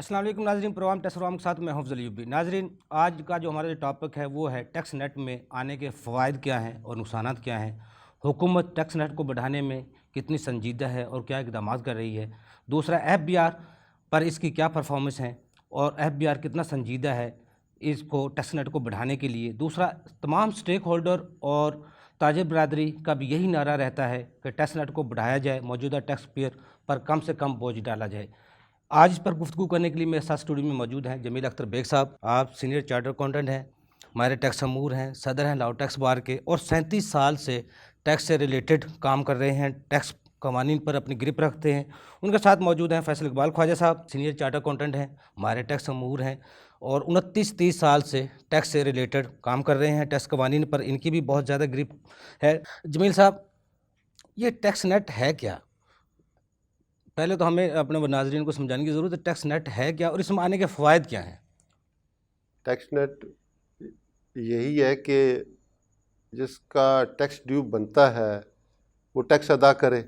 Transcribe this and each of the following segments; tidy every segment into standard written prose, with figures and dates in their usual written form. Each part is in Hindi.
अस्सलाम वालेकुम नाजरीन, प्रोग्राम टैक्स प्रोग्राम के साथ मैं हफ्ज़ अली नाजरीन, आज का जो हमारा जो टॉपिक है वो है टैक्स नेट में आने के फ़वाइद क्या हैं और नुकसानात क्या हैं। हुकूमत टैक्स नेट को बढ़ाने में कितनी संजीदा है और क्या इक़दाम कर रही है। दूसरा, FBR पर इसकी क्या परफॉर्मेंस है और FBR कितना संजीदा है इसको टैक्स नेट को बढ़ाने के लिए। दूसरा, तमाम स्टेक होल्डर और ताजिर बरादरी का भी यही नारा रहता है कि टैक्स नेट को बढ़ाया जाए, मौजूदा टैक्स पेयर पर कम से कम बोझ डाला जाए। आज इस पर गुफ्तगू करने के लिए मेरे साथ स्टूडियो में मौजूद हैं जमील अख्तर बेग साहब। आप सीनियर चार्टर अकाउंटेंट हैं, माहिर टैक्स अमूर हैं, सदर हैं लाहौर टैक्स बार के और 37 साल से टैक्स से रिलेटेड काम कर रहे हैं, टैक्स कवानीन पर अपनी ग्रिप रखते हैं। उनके साथ मौजूद हैं Faisal Iqbal Khwaja Sahab, senior charter accountant हैं, माहिर टैक्स अमूर हैं और 29-30 साल से टैक्स से रिलेटेड काम कर रहे हैं। टैक्स कवानीन पर इनकी भी बहुत ज़्यादा ग्रिप है। जमील साहब, ये टैक्स नेट है क्या? पहले तो हमें अपने नाज़रीन को समझाने की ज़रूरत है, टैक्स नेट है क्या और इसमें आने के फ़वाइद क्या हैं। टैक्स नेट यही है कि जिसका टैक्स ड्यू बनता है वो टैक्स अदा करे,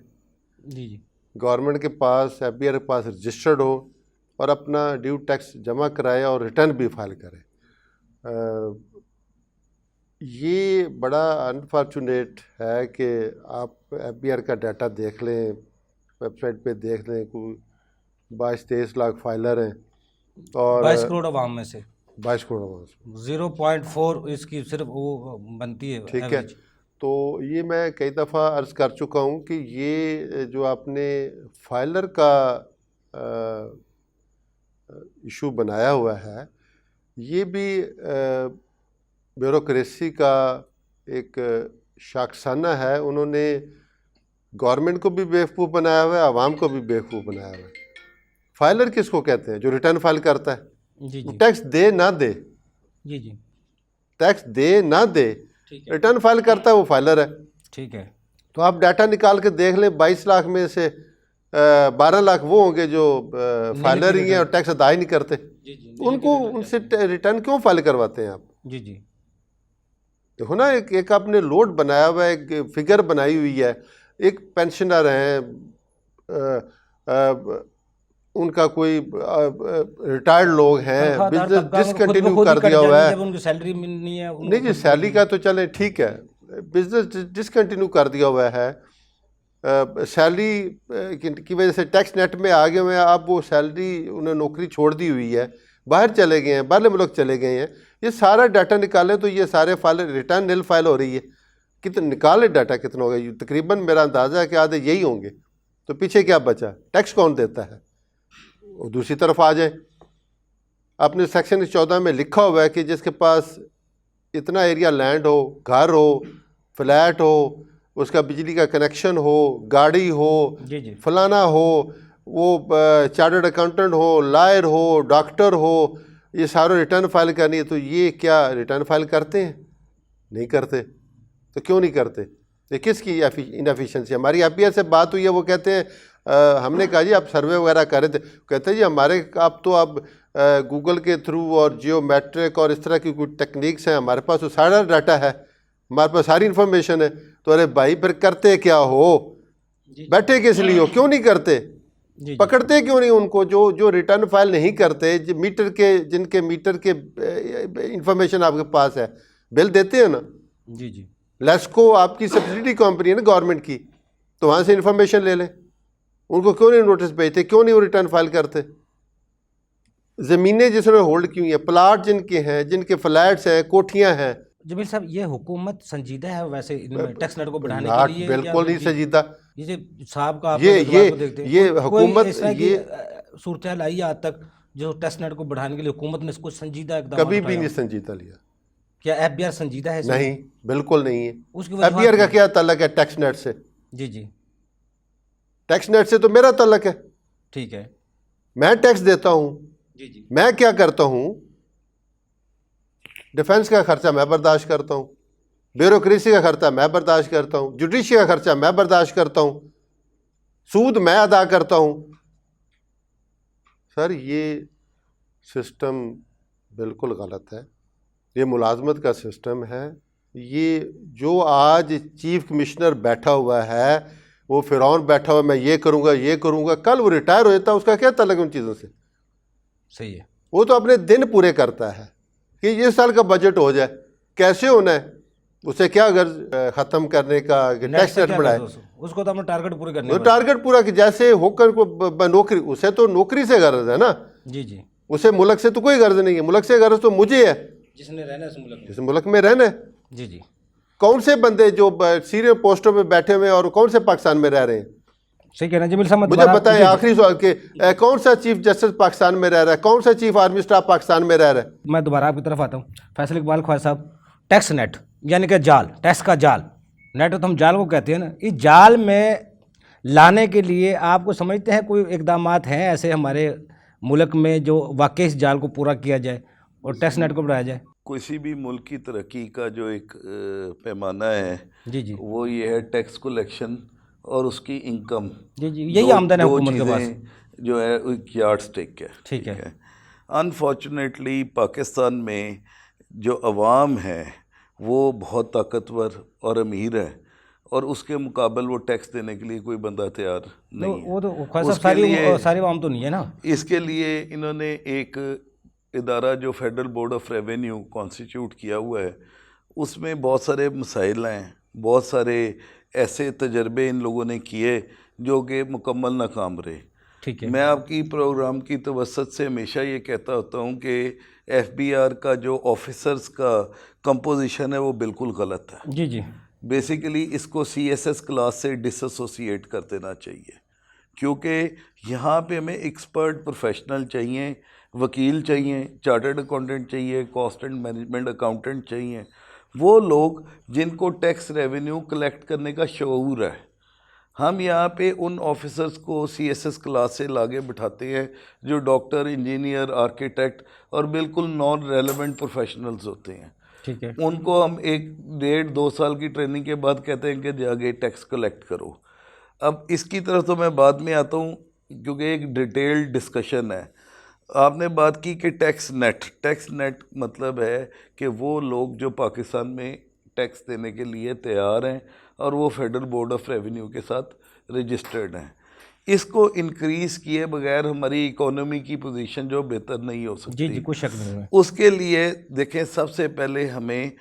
जी जी, गवर्नमेंट के पास FBR के पास रजिस्टर्ड हो और अपना ड्यू टैक्स जमा कराए और रिटर्न भी फाइल करे। ये बड़ा अनफॉर्चुनेट है कि आप FBR का डाटा देख लें, वेबसाइट पे देख लें, कोई 22-23 लाख फाइलर हैं और 22 करोड़ आवाम में से 22 करोड़ आवाम से 0.4 इसकी सिर्फ वो बनती है, ठीक है। तो ये मैं कई दफ़ा अर्ज़ कर चुका हूँ कि ये जो आपने फाइलर का इशू बनाया हुआ है, ये भी ब्यूरोक्रेसी का एक शाखसाना है। उन्होंने गवर्नमेंट को भी बेवकूफ़ बनाया हुआ है, आवाम को भी बेवकूफ़ बनाया हुआ है। फाइलर किसको कहते हैं? जो रिटर्न फाइल करता है। जी जी, टैक्स दे ना दे, जी जी, टैक्स दे ना दे, रिटर्न फाइल करता है वो फाइलर है। ठीक है। तो आप डाटा निकाल के देख लें, 22 लाख में से 12 लाख वो होंगे जो फाइलर ही हैं और टैक्स अदा ही नहीं करते। जी जी, उनको उनसे रिटर्न क्यों फाइल करवाते हैं आप? जी जी, देखो ना, एक आपने लोड बनाया हुआ है, एक फिगर बनाई हुई है। एक पेंशनर हैं, उनका कोई रिटायर्ड लोग हैं, बिजनेस डिसकंटिन्यू कर दिया हुआ है, उनकी सैलरी नहीं है। नहीं जी, सैलरी का तो चले ठीक है, बिजनेस डिसकंटिन्यू कर दिया हुआ है, सैलरी की वजह से टैक्स नेट में आ गए हुए हैं। अब वो सैलरी, उन्हें नौकरी छोड़ दी हुई है, बाहर चले गए हैं, बाहर मुल्क चले गए हैं। ये सारा डाटा निकालें तो ये सारे फाइल रिटर्न नील फाइल हो रही है। कितने निकाले डाटा, कितना होगा? तकरीबन मेरा अंदाज़ा है कि आधे यही होंगे। तो पीछे क्या बचा? टैक्स कौन देता है? और दूसरी तरफ आ जाए, आपने सेक्शन 14 में लिखा हुआ है कि जिसके पास इतना एरिया लैंड हो, घर हो, फ्लैट हो, उसका बिजली का कनेक्शन हो, गाड़ी हो, जी जी, फलाना हो, वो चार्टर्ड अकाउंटेंट हो, लॉयर हो, डॉक्टर हो, ये सारे रिटर्न फाइल करनी है। तो ये क्या रिटर्न फाइल करते हैं? नहीं करते। तो क्यों नहीं करते? ये किसकी इनएफिशिएंसी? हमारी FBR से बात हुई है, वो कहते हैं हमने कहा जी आप सर्वे वगैरह कर रहे थे, कहते हैं जी हमारे आप तो अब गूगल के थ्रू और जियोमेट्रिक और इस तरह की कुछ टेक्निक्स हैं, हमारे पास तो सारा डाटा है, हमारे पास सारी इन्फॉर्मेशन है। तो अरे भाई, फिर करते क्या हो? बैठे किस लिए हो? क्यों नहीं करते? पकड़ते क्यों नहीं उनको जो रिटर्न फाइल नहीं करते? जो मीटर के, जिनके मीटर के इंफॉर्मेशन आपके पास है, बिल देते हैं ना। जी जी, लेस्को आपकी सब्सिडी कंपनी है ना गवर्नमेंट की, तो वहाँ से इन्फॉर्मेशन ले लें। उनको क्यों नहीं नोटिस भेजते? क्यों नहीं वो रिटर्न फाइल करते? ज़मीनें जिसने होल्ड की हुई हैं, प्लाट जिनके हैं, जिनके फ्लैट्स हैं, कोठियाँ हैं। जमील साहब, ये हुकूमत संजीदा है वैसे टैक्स नेट को बढ़ाने के लिए? बिल्कुल नहीं संजीदा। ये साहब का ये हुकूमत ये सूरत आई आज तक जो टैक्स नेट को बढ़ाने के लिए हुकूमत ने इसको संजीदा इकदाम कभी भी नहीं संजीदा लिया। क्या FBR संजीदा है? नहीं, बिल्कुल नहीं है। उसकी FBR का क्या ताल्लुक है टैक्स नेट से? जी जी, टैक्स नेट से तो मेरा ताल्लुक है। ठीक है, मैं टैक्स देता हूँ। जी जी, मैं क्या करता हूँ? डिफेंस का खर्चा मैं बर्दाश्त करता हूँ, ब्यूरोक्रेसी का खर्चा मैं बर्दाश्त करता हूँ, जुडिशरी का खर्चा मैं बर्दाश्त करता हूँ, सूद मैं अदा करता हूँ। सर, ये सिस्टम बिल्कुल गलत है। ये मुलाजमत का सिस्टम है। ये जो आज चीफ कमिश्नर बैठा हुआ है, वो फिरौन बैठा हुआ, मैं ये करूँगा ये करूँगा, कल वो रिटायर हो जाता है, उसका क्या ताल्लुक उन चीज़ों से? सही है। वो तो अपने दिन पूरे करता है कि इस साल का बजट हो जाए, कैसे होना है, उसे क्या गर्ज ख़त्म करने का कि नेट टैक्स से नेट क्या बढ़ाए। गर्ज है उसको तो अपना टारगेट पूरे करने वो हैं बस। टारगेट पूरा कि जैसे होकर को नौकरी, उसे तो नौकरी से गर्ज है ना, जी जी। उसे मुल्क से तो कोई गर्ज नहीं है, मुल्क से गर्ज तो मुझे है जिसने रहना है इस मुल्क में। जिस मुल्क में रहना है। जी जी। कौन से बंदे जो सीनियर पोस्टों पे बैठे हुए हैं और कौन से पाकिस्तान में रह रहे हैं, सही कहना जमील साहब। मैं मुझे दोबारा- बताएं जी, जी। आखिरी सवाल के कौन सा चीफ जस्टिस पाकिस्तान में रह रहा है, कौन सा चीफ आर्मी स्टाफ पाकिस्तान में रह रहा है। मैं दोबारा आपकी तरफ आता हूँ। फैसल इकबाल ख्वाजा साहब, टैक्स नेट यानी कि जाल, टैक्स का जाल, नेट तो हम जाल को कहते हैं ना, इस जाल में लाने के लिए आपको समझते हैं कोई इकदामात हैं ऐसे हमारे मुल्क में जो वाकई इस जाल को पूरा किया जाए और टैक्स नेट को बढ़ाया जाए? किसी भी मुल्क की तरक्की का जो एक पैमाना है जी जी। वो ये है टैक्स कलेक्शन और उसकी इनकम। जी जी, यही आमदन है हुकूमत के पास। जो है एक यार्ड स्टिक है। ठीक है। अनफॉर्चुनेटली पाकिस्तान में जो अवाम है वो बहुत ताकतवर और अमीर है और उसके मुकाबले वो टैक्स देने के लिए कोई बंदा तैयार नहीं है। वो तो ख्वाजा उसके साहब लिए सारी आवाम तो नहीं है ना। इसके लिए इन्होंने एक इदारा जो federal board of revenue constitute किया हुआ है, उसमें बहुत सारे मसाइल हैं, बहुत सारे ऐसे तजर्बे इन लोगों ने किए जो कि मुकम्मल नाकाम रहे। ठीक है। मैं आपकी प्रोग्राम की तवसत से हमेशा ये कहता होता हूँ कि FBR का जो ऑफिसर्स का कंपोजिशन है वो बिल्कुल गलत है। जी जी। बेसिकली इसको CSS क्लास से डिसोसिएट कर देना चाहिए, क्योंकि यहाँ पे हमें एक्सपर्ट प्रोफेशनल चाहिए, वकील चाहिए, चार्टर्ड अकाउंटेंट चाहिए, कॉस्ट एंड मैनेजमेंट अकाउंटेंट चाहिए, वो लोग जिनको टैक्स रेवेन्यू कलेक्ट करने का शऊर है। हम यहाँ पे उन ऑफिसर्स को CSS क्लास से लागे बिठाते हैं जो डॉक्टर, इंजीनियर, आर्किटेक्ट और बिल्कुल नॉन रेलेवेंट प्रोफेशनल्स होते हैं। ठीक है। उनको हम 1-1.5-2 साल की ट्रेनिंग के बाद कहते हैं कि जाके टैक्स कलेक्ट करो। अब इसकी तरफ तो मैं बाद में आता हूँ क्योंकि एक डिटेल्ड डिस्कशन है। आपने बात की कि टैक्स नेट मतलब है कि वो लोग जो पाकिस्तान में टैक्स देने के लिए तैयार हैं और वो फेडरल बोर्ड ऑफ रेवेन्यू के साथ रजिस्टर्ड हैं। इसको इंक्रीज़ किए बगैर हमारी इकोनॉमी की पोजीशन जो बेहतर नहीं हो सकती। जी जी, कोई शक नहीं है। उसके लिए देखें, सबसे पहले हमें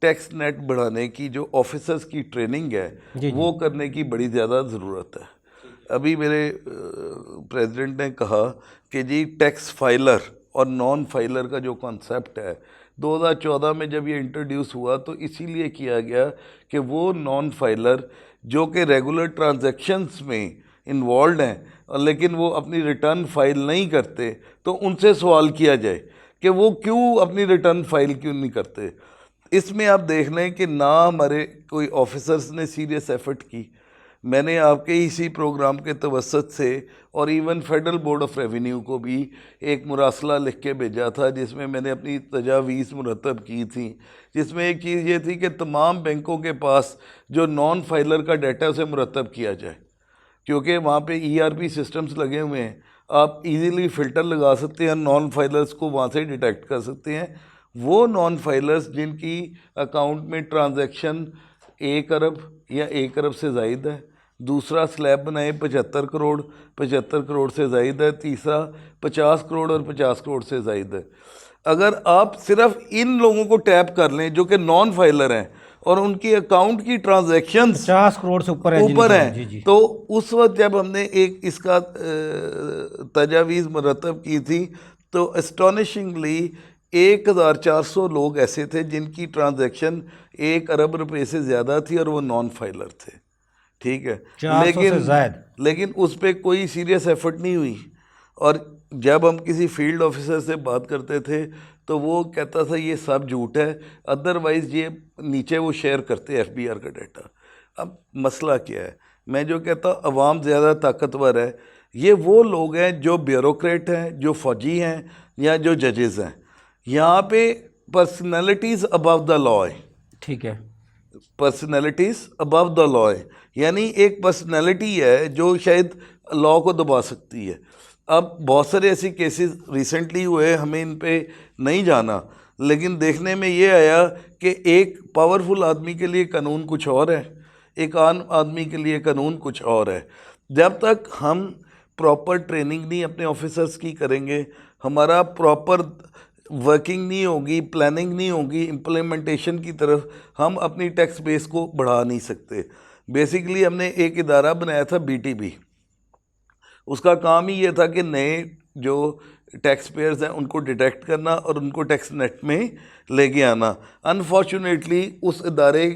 टैक्स नेट बढ़ाने की जो ऑफिसर्स की ट्रेनिंग है वो करने की बड़ी ज़्यादा ज़रूरत है। अभी मेरे प्रेसिडेंट ने कहा कि जी टैक्स फाइलर और नॉन फाइलर का जो कॉन्सेप्ट है 2014 में जब ये इंट्रोड्यूस हुआ तो इसीलिए किया गया कि वो नॉन फाइलर जो कि रेगुलर ट्रांजैक्शंस में इन्वॉल्व हैं और लेकिन वो अपनी रिटर्न फाइल नहीं करते, तो उनसे सवाल किया जाए कि वो क्यों अपनी रिटर्न फाइल क्यों नहीं करते। इसमें आप देख लें कि ना हमारे कोई ऑफिसर्स ने सीरियस एफर्ट की। मैंने आपके इसी प्रोग्राम के तवसत से और even federal board of revenue को भी एक मुरासला लिख के भेजा था जिसमें मैंने अपनी तजावीज़ मुरतब की थी, जिसमें एक चीज़ ये थी कि तमाम बैंकों के पास जो नॉन फाइलर का डाटा उसे मुरतब किया जाए, क्योंकि वहाँ पे ERP सिस्टम्स लगे हुए हैं, आप इजीली फ़िल्टर लगा सकते हैं, नॉन फाइलर्स को वहाँ से डिटेक्ट कर सकते हैं। वो नॉन फाइलर्स जिनकी अकाउंट में ट्रांजैक्शन 1 अरब या 1 अरब से ज़ायद है, दूसरा स्लैब बनाए 75 करोड़ से ज़ायद है, तीसरा 50 करोड़ और 50 करोड़ से ज़ायद है। अगर आप सिर्फ इन लोगों को टैप कर लें जो कि नॉन फाइलर हैं और उनकी अकाउंट की ट्रांजैक्शन 50 करोड़ से ऊपर है जी जी। तो उस वक्त जब हमने एक इसका तजावीज़ मुरतब की थी तो एस्टोनिशिंगली 1400 लोग ऐसे थे जिनकी ट्रांजैक्शन 1 अरब रुपए से ज़्यादा थी और वो नॉन फाइलर थे। ठीक है, 400 से ज़ायद। लेकिन उस पर कोई सीरियस एफर्ट नहीं हुई। और जब हम किसी फील्ड ऑफिसर से बात करते थे तो वो कहता था ये सब झूठ है, अदरवाइज़ ये नीचे वो शेयर करते FBR का डाटा। अब मसला क्या है, मैं जो कहता हूँ अवाम ज़्यादा ताकतवर है, ये वो लोग हैं जो ब्यूरोक्रेट हैं, जो फ़ौजी हैं या जो जजेज़ हैं। यहाँ पे पर्सनैलिटीज़ अबव द लॉ है। ठीक है, पर्सनैलिटीज़ अबव द लॉ है, यानी एक पर्सनैलिटी है जो शायद लॉ को दबा सकती है। अब बहुत सारे ऐसे केसेस रिसेंटली हुए, हमें इन पे नहीं जाना, लेकिन देखने में ये आया कि एक पावरफुल आदमी के लिए कानून कुछ और है, एक आम आदमी के लिए कानून कुछ और है। जब तक हम प्रॉपर ट्रेनिंग नहीं अपने ऑफिसर्स की करेंगे, हमारा प्रॉपर वर्किंग नहीं होगी, प्लानिंग नहीं होगी, इम्प्लीमेंटेशन की तरफ हम अपनी टैक्स बेस को बढ़ा नहीं सकते। बेसिकली हमने एक इदारा बनाया था BTB, उसका काम ही ये था कि नए जो टैक्स पेयर्स हैं उनको डिटेक्ट करना और उनको टैक्स नेट में लेके आना। अनफॉर्चुनेटली उस इदारे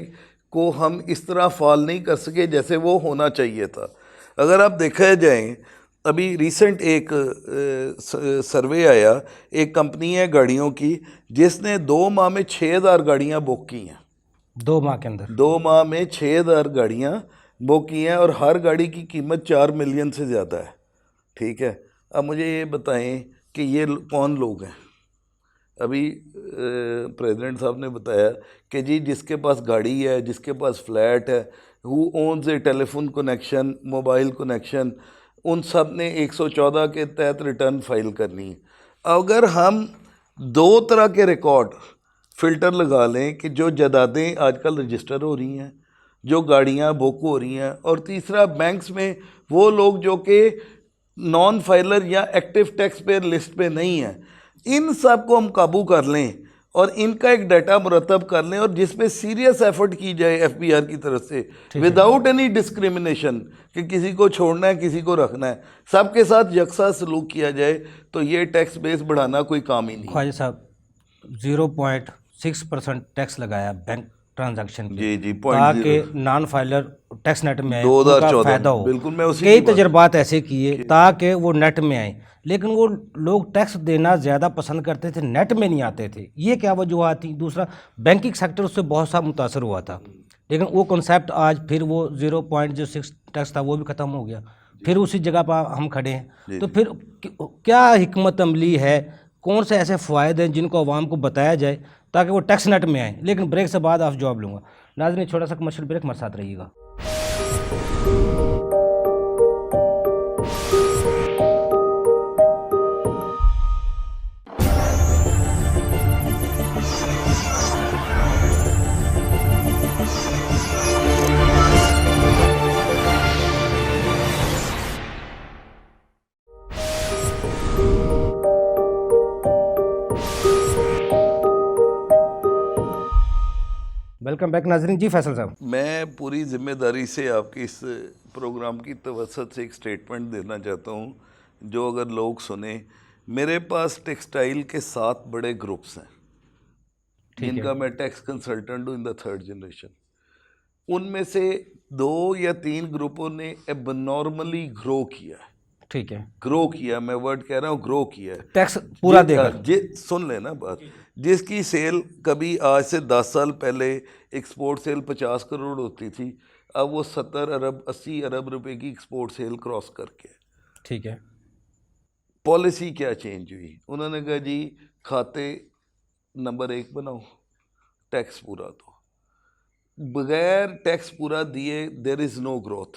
को हम इस तरह फॉल नहीं कर सके जैसे वो होना चाहिए था। अगर आप देखा जाए, अभी रिसेंट एक सर्वे आया, एक कंपनी है गाड़ियों की जिसने 2 माह में 6000 गाड़ियाँ बुक की हैं। 2 माह के अंदर 2 माह में 6000 गाड़ियाँ बुक की हैं और हर गाड़ी की कीमत 4 मिलियन से ज़्यादा है। ठीक है, अब मुझे ये बताएं कि ये कौन लोग हैं। अभी प्रेसिडेंट साहब ने बताया कि जी जिसके पास गाड़ी है, जिसके पास फ्लैट है, who owns A telephone connection, mobile connection, उन सब ने 114 के तहत रिटर्न फाइल करनी है। अगर हम 2 तरह के रिकॉर्ड फ़िल्टर लगा लें कि जो जायदादें आजकल रजिस्टर हो रही हैं, जो गाड़ियां बुक हो रही हैं, और तीसरा बैंक्स में वो लोग जो कि नॉन फाइलर या एक्टिव टैक्स पेयर लिस्ट पे नहीं हैं, इन सब को हम काबू कर लें और इनका एक डाटा मुरतब कर लें और जिसमें सीरियस एफर्ट की जाए FBR की तरफ से, विदाउट एनी डिस्क्रिमिनेशन कि किसी को छोड़ना है, किसी को रखना है, सबके साथ यकसा सलूक किया जाए, तो ये टैक्स बेस बढ़ाना कोई काम ही नहीं। ख्वाजा साहब 0.6% टैक्स लगाया बैंक ट्रांजैक्शन पे, जी ताकि नॉन फाइलर टैक्स नेट में आए, 2014 उनका फायदा हो। बिल्कुल, मैं उसी कई की बात- तजर्बात ऐसे किए ताकि वो नेट में आए, लेकिन वो लोग टैक्स देना ज़्यादा पसंद करते थे, नेट में नहीं आते थे। ये क्या वजूहत थी? दूसरा, बैंकिंग सेक्टर उससे बहुत सा मुतासर हुआ था, लेकिन वो कॉन्सेप्ट आज फिर वो 0.06 टैक्स था वो भी ख़त्म हो गया, फिर उसी जगह पर हम खड़े हैं। तो फिर क्या हिकमत अमली है, कौन से ऐसे फ़ायदे हैं जिनको आवाम को बताया जाए ताकि वो टैक्स नेट में आए? लेकिन ब्रेक से बाद आप जवाब लूँगा। नाज़रीन, छोटा सा कमर्शियल ब्रेक, हमारे साथ रहिएगा। वेलकम बैक नाजरीन। जी फैसल साहब, मैं पूरी जिम्मेदारी से आपके इस प्रोग्राम की तवसत से एक स्टेटमेंट देना चाहता हूँ, जो अगर लोग सुने। मेरे पास टेक्सटाइल के 7 बड़े ग्रुप्स हैं जिनका मैं टैक्स कंसल्टेंट हूँ इन द 3rd जनरेशन। उनमें से 2 या 3 ग्रुपों ने एबनॉर्मली ग्रो किया है। ठीक है, ग्रो किया, मैं वर्ड कह रहा हूँ, ग्रो किया है। टैक्स पूरा देकर। सुन लेना बात, जिसकी सेल कभी आज से 10 साल पहले एक्सपोर्ट सेल 50 करोड़ होती थी, अब वो 70 अरब 80 अरब रुपए की एक्सपोर्ट सेल क्रॉस करके। ठीक है, पॉलिसी क्या चेंज हुई? उन्होंने कहा जी खाते नंबर 1 बनाओ, टैक्स पूरा दो। बगैर टैक्स पूरा दिए देयर इज़ नो ग्रोथ।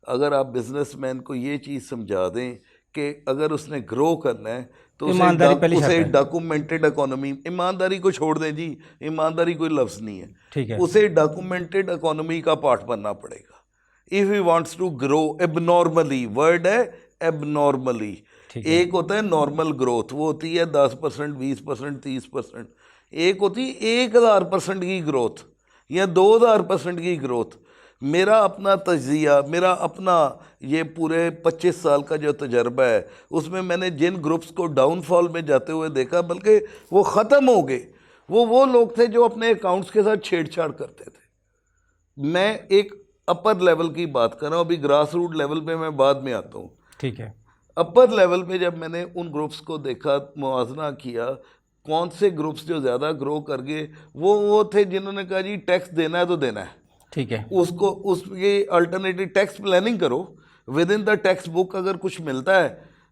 अगर आप बिजनेसमैन को ये चीज़ समझा दें कि अगर उसने ग्रो करना है तो उसे डॉक्यूमेंटेड इकोनॉमी, ईमानदारी को छोड़ दें जी, ईमानदारी कोई लफ्ज़ नहीं है, ठीक है, उसे डॉक्यूमेंटेड इकोनॉमी का पार्ट बनना पड़ेगा if he wants to grow abnormally. Word है एबनॉर्मली। एक होता है नॉर्मल ग्रोथ, वो होती है 10%, 20%, 30%। एक होती है 1000% की ग्रोथ या 2000% की ग्रोथ। मेरा अपना तजिया, मेरा अपना ये पूरे 25 साल का जो तजर्बा है, उसमें मैंने जिन ग्रुप्स को डाउनफॉल में जाते हुए देखा, बल्कि वो ख़त्म हो गए, वो लोग थे जो अपने अकाउंट्स के साथ छेड़छाड़ करते थे। मैं एक अपर लेवल की बात कर रहा हूँ, अभी ग्रास रूट लेवल पे मैं बाद में आता हूँ। ठीक है, अपर लेवल पे जब मैंने उन ग्रुप्स को देखा, मुआवजा किया, कौन से ग्रुप्स जो ज़्यादा ग्रो कर गए, वो थे जिन्होंने कहा जी टैक्स देना है तो देना है। ठीक है, उसके अल्टरनेटिव टैक्स प्लानिंग करो with in the tax book. अगर कुछ मिलता है,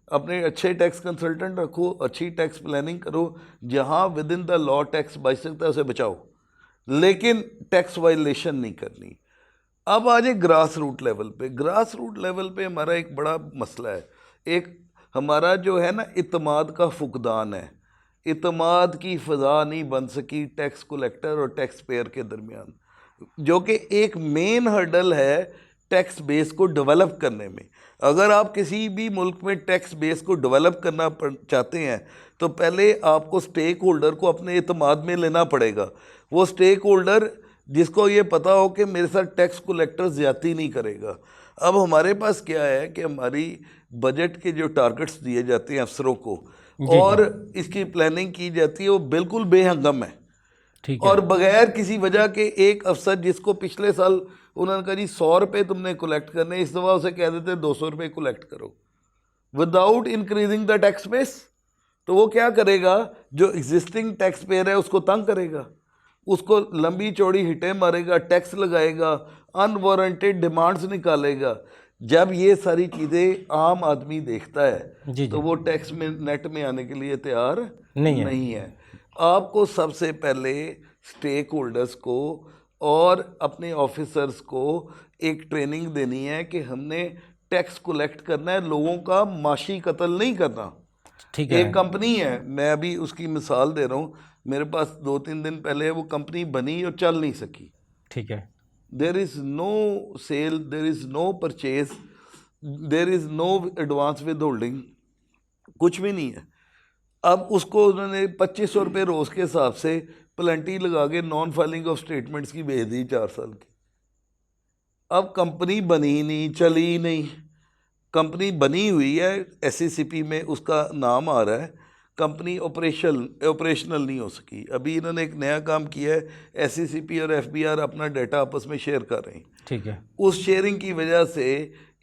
अपने अच्छे टैक्स कंसल्टेंट रखो, अच्छी टैक्स प्लानिंग करो, जहाँ with in the law tax बच सकता है उसे बचाओ, लेकिन टैक्स वायलेशन नहीं करनी। अब आ जाए ग्रास रूट लेवल पे। ग्रास रूट लेवल पे हमारा एक बड़ा मसला है, एक हमारा जो है ना इत्माद का फुकदान है। इत्माद की फ़ज़ा नहीं बन सकी टैक्स कलेक्टर और टैक्स पेयर के दरमियान, जो कि एक मेन हर्डल है टैक्स बेस को डेवलप करने में। अगर आप किसी भी मुल्क में टैक्स बेस को डेवलप करना चाहते हैं तो पहले आपको स्टेक होल्डर को अपने एतमाद में लेना पड़ेगा। वो स्टेक होल्डर जिसको ये पता हो कि मेरे साथ टैक्स कलेक्टर ज़्यादती नहीं करेगा। अब हमारे पास क्या है कि हमारी बजट के जो टारगेट्स दिए जाते हैं अफसरों को और इसकी प्लानिंग की जाती है वो बिल्कुल बेहंगम है। ठीक है। और बगैर किसी वजह के एक अफसर जिसको पिछले साल उन्होंने कहा जी 100 रुपये तुमने कलेक्ट करने, इस दफ़ा उसे कह देते 200 रुपये कलेक्ट करो without increasing the tax base. तो वो क्या करेगा, जो एग्जिस्टिंग टैक्स पेयर है उसको तंग करेगा, उसको लंबी चौड़ी हिटें मारेगा, टैक्स लगाएगा, अनवारंटेड डिमांड्स निकालेगा। जब ये सारी चीज़ें आम आदमी देखता है तो वो टैक्स में नेट में आने के लिए तैयार नहीं है। आपको सबसे पहले स्टेक होल्डर्स को और अपने ऑफिसर्स को एक ट्रेनिंग देनी है कि हमने टैक्स कलेक्ट करना है, लोगों का माशी कत्ल नहीं करना। ठीक है। एक कंपनी है, मैं अभी उसकी मिसाल दे रहा हूँ, मेरे पास 2-3 दिन पहले वो कंपनी बनी और चल नहीं सकी। ठीक है। There is no sale, there is no purchase, there is no advance with holding, कुछ भी नहीं है। अब उसको उन्होंने 2500 रुपये रोज़ के हिसाब से प्लेंटी लगा के नॉन फाइलिंग ऑफ स्टेटमेंट्स की भेज दी 4 साल की। अब कंपनी बनी ही नहीं, चली ही नहीं। कंपनी बनी हुई है, SCCP में उसका नाम आ रहा है, कंपनी ऑपरेशनल नहीं हो सकी। अभी इन्होंने एक नया काम किया है, SCCP और FBR अपना डाटा आपस में शेयर कर रहे हैं। ठीक है। उस शेयरिंग की वजह से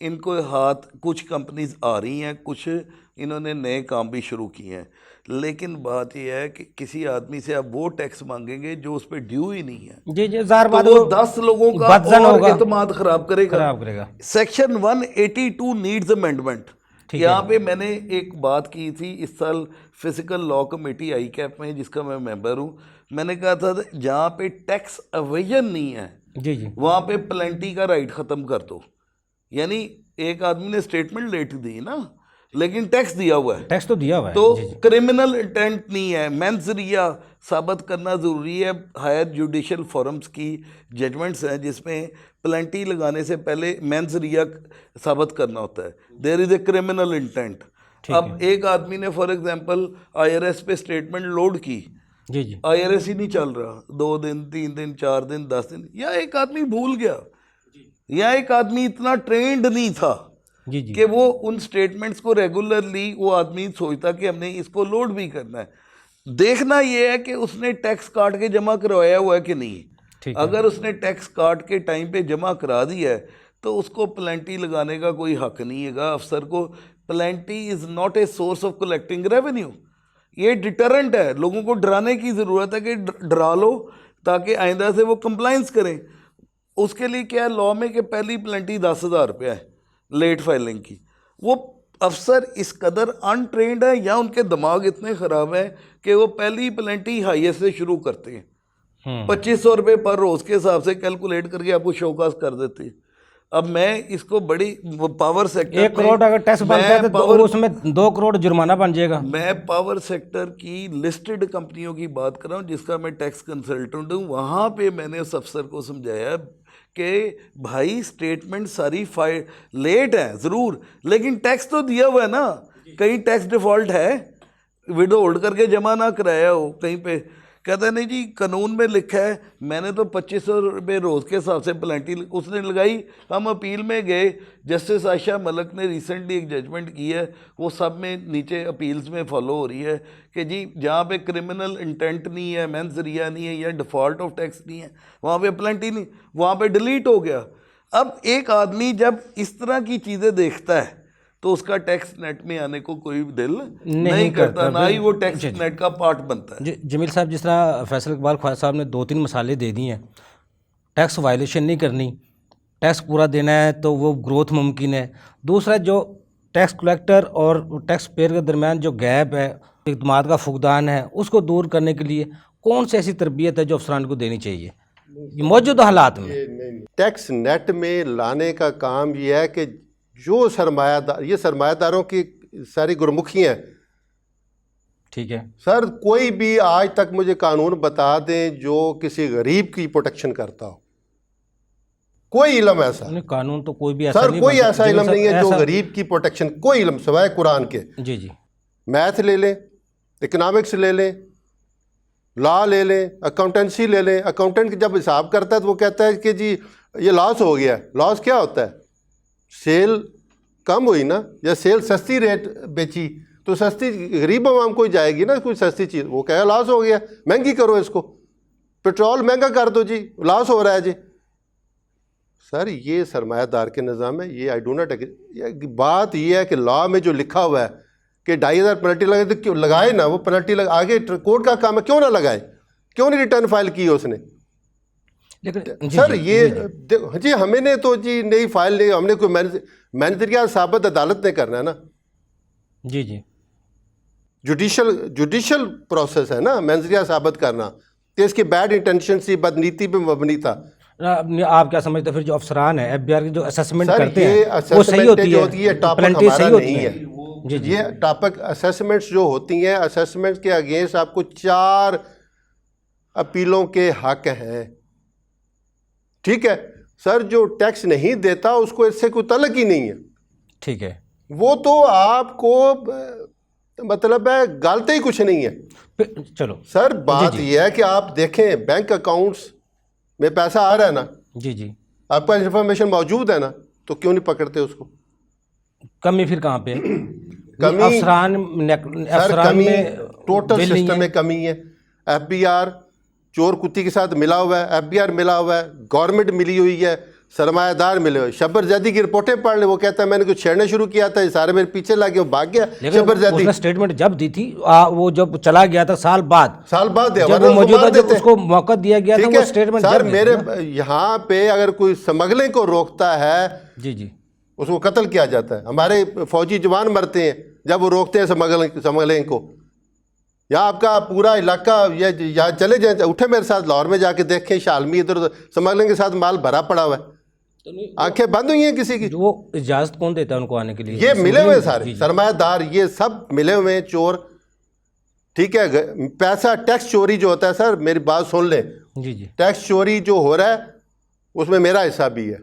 इनको हाथ कुछ कंपनीज आ रही हैं, कुछ इन्होंने नए काम भी शुरू किए हैं। लेकिन बात यह है कि किसी आदमी से आप वो टैक्स मांगेंगे जो उस पर ड्यू ही नहीं है, जी जी, ज़ाहिर बात तो वो वो 10 लोगों का बदजन और होगा, एतमाद खराब करेगा। Section 182 needs amendment. यहाँ पे मैंने एक बात की थी इस साल फिजिकल लॉ कमेटी ICAP में, जिसका मैं मेंबर हूँ। मैंने कहा था जहाँ पे टैक्स अवेजन नहीं है जी जी, वहाँ पे प्लेंटी का राइट ख़त्म कर दो। यानी एक आदमी ने स्टेटमेंट लेट दी ना, लेकिन टैक्स दिया हुआ है, टैक्स तो दिया हुआ है। तो जी जी, क्रिमिनल इंटेंट नहीं है। मेंसरिया साबित करना ज़रूरी है। हायर जुडिशल फोरम्स की जजमेंट्स हैं जिसमें प्लेंटी लगाने से पहले मेंसरिया साबित करना होता है, there is a criminal intent. अब एक आदमी ने फॉर एग्जांपल IRS पे स्टेटमेंट लोड की, जी जी, IRS ही नहीं चल रहा, 2 दिन 3 दिन 4 दिन 10 दिन, या एक आदमी भूल गया, या एक आदमी इतना ट्रेंड नहीं था जी जी, कि वो उन स्टेटमेंट्स को रेगुलरली, वो आदमी सोचता कि हमने इसको लोड भी करना है। देखना ये है कि उसने टैक्स काट के जमा करवाया हुआ है कि नहीं। ठीक है। अगर उसने टैक्स काट के टाइम पे जमा करा दिया है तो उसको प्लेंटी लगाने का कोई हक नहीं है। अफसर को plenty is not a source of collecting revenue, ये डिटरेंट है। लोगों को डराने की ज़रूरत है कि डरा लो ताकि आइंदा से वो कंप्लाइंस करें। उसके लिए क्या है लॉ में कि पहली प्लेंटी 10,000 रुपया है लेट फाइलिंग की। वो अफसर इस कदर अनट्रेंड है या उनके दिमाग इतने ख़राब हैं कि वो पहली प्लेंटी हाईएस्ट से शुरू करते हैं, 2500 रुपये पर रोज़ के हिसाब से कैलकुलेट करके आपको शोकास कर देते हैं। अब मैं इसको बड़ी पावर सेक्टर 1 करोड़ अगर टैक्स बनता है तो उसमें 2 करोड़ जुर्माना बन जाएगा। मैं पावर सेक्टर की लिस्टेड कंपनियों की बात कर रहा हूँ जिसका मैं टैक्स कंसल्टेंट हूँ। वहाँ पे मैंने उस अफसर को समझाया कि भाई स्टेटमेंट सारी लेट है ज़रूर, लेकिन टैक्स तो दिया हुआ है ना। कहीं टैक्स डिफ़ॉल्ट है, विडो होल्ड करके जमा ना कराया हो कहीं पे। कहता है नहीं जी कानून में लिखा है, मैंने तो 2500 रुपये रोज़ के हिसाब से प्लेंटी उसने लगाई। हम अपील में गए, जस्टिस आयशा मलिक ने रिसेंटली एक जजमेंट की है, वो सब में नीचे अपील्स में फॉलो हो रही है कि जी जहाँ पे क्रिमिनल इंटेंट नहीं है, मेंसरिया नहीं है या डिफ़ॉल्ट ऑफ टैक्स नहीं है, वहाँ पे प्लेंटी नहीं, वहाँ पे डिलीट हो गया। अब एक आदमी जब इस तरह की चीज़ें देखता है तो उसका टैक्स नेट में आने को कोई दिल नहीं करता, ना ही वो टैक्स नेट का पार्ट बनता है। जमील साहब, जिस तरह फैसल इकबाल ख्वाजा साहब ने 2-3 मसाले दे दिए हैं, टैक्स वायलेशन नहीं करनी, टैक्स पूरा देना है तो वो ग्रोथ मुमकिन है। दूसरा, जो टैक्स कलेक्टर और टैक्स पेयर के दरमियान जो गैप है, इक़दाम का फुकदान है, उसको दूर करने के लिए कौन सी ऐसी तरबियत है जो अफसरान को देनी चाहिए मौजूदा हालात में? टैक्स नेट में लाने का काम ये है कि जो सरमायादार, ये सरमायादारों की सारी गुरमुखी हैं। ठीक है सर, कोई भी आज तक मुझे कानून बता दें जो किसी गरीब की प्रोटेक्शन करता हो। कोई इल्म ऐसा नहीं, कानून तो कोई भी ऐसा सर नहीं कोई बन ऐसा सकता। इल्म जी नहीं है जो ऐसा- गरीब की प्रोटेक्शन, कोई इल्म सिवाय कुरान के। जी जी मैथ ले लें, इकोनॉमिक्स ले लें, लॉ ले लें, अकाउंटेंसी ले लें। अकाउंटेंट जब हिसाब करता है तो वो कहता है कि जी ये लॉस हो गया। लॉस क्या होता है? सेल कम हुई ना, या सेल सस्ती रेट बेची तो सस्ती गरीब आवाम को ही जाएगी ना कोई सस्ती चीज़। वो कहेगा लॉस हो गया, महंगी करो इसको। पेट्रोल महंगा कर दो जी, लॉस हो रहा है जी। सर ये सरमायादार के निज़ाम है, ये आई डो नॉट एग्री। बात ये है कि लॉ में जो लिखा हुआ है कि 2500 पेनल्टी लगे तो क्यों लगाए ना, वो पेनल्टी लगा, आगे कोर्ट का काम है, क्यों ना लगाए? क्यों नहीं रिटर्न फाइल की उसने? लेकिन सर ये देखो जी, हमें तो जी नई फाइल नहीं, हमने कोई मैनेजरिया साबित अदालत ने करना है ना। जी जी जुडिशल प्रोसेस है ना मैनेजरिया साबित करना कि इसकी बैड इंटेंशन सी बदनीति पे मबनी था। आप क्या समझते हैं फिर जो अफसरान है एफबीआर की जो असेसमेंट सर करते ये हैं वो सही असेसमेंट होती जो है, होती है टॉपिक पेनल्टी हमारा सही होती नहीं है? है। जी जी ये टॉपिक असेसमेंट्स जो होती हैं, असेसमेंट के अगेंस्ट आपको 4 अपीलों के हक हैं। ठीक है सर, जो टैक्स नहीं देता उसको इससे कोई तल्लुक ही नहीं है। ठीक है, वो तो आपको मतलब है गालते ही कुछ नहीं है। चलो सर बात जी। यह है कि आप देखें बैंक अकाउंट्स में पैसा आ रहा है ना, जी जी आपका इन्फॉर्मेशन मौजूद है ना, तो क्यों नहीं पकड़ते उसको? कमी फिर कहाँ पे है? कमी सर कमी में टोटल बिल नहीं सिस्टम है। में कमी है। एफबीआर चोर कुत्ती के साथ मिला हुआ है, एफबीआर मिला हुआ है, गवर्नमेंट मिली हुई है, सरमायादार मिले हुए। शब्बर जैदी की रिपोर्टें पढ़ ले, वो कहता है मैंने कुछ छेड़ना शुरू किया था, ये सारे मेरे पीछे लगे, वो भाग गया। शब्बर जैदी उसने स्टेटमेंट जब दी थी वो जब चला गया था साल बाद दिया, जब वरना वो उसको मौजूदा मार जब देते। उसको मौका दिया गया था ठीक वो है स्टेटमेंट सर, जब दी मेरे थी ना। यहाँ पे अगर कोई स्मगलिंग को रोकता है जी जी उसको कत्ल किया जाता है। हमारे फौजी जवान मरते हैं जब वो रोकते हैं स्मगलिंग को। यहाँ आपका पूरा इलाका ये यहाँ चले जाए, उठे मेरे साथ लाहौर में जाके देखें, शालमी इधर उधर स्मगलिंग के साथ माल भरा पड़ा हुआ है, आंखें बंद हुई हैं किसी की। वो इजाजत कौन देता है उनको आने के लिए? ये मिले हुए सारे सरमायादार, ये सब मिले हुए हैं चोर। ठीक है, पैसा टैक्स चोरी जो होता है, सर मेरी बात सुन लें, जी जी टैक्स चोरी जो हो रहा है उसमें मेरा हिस्सा भी है।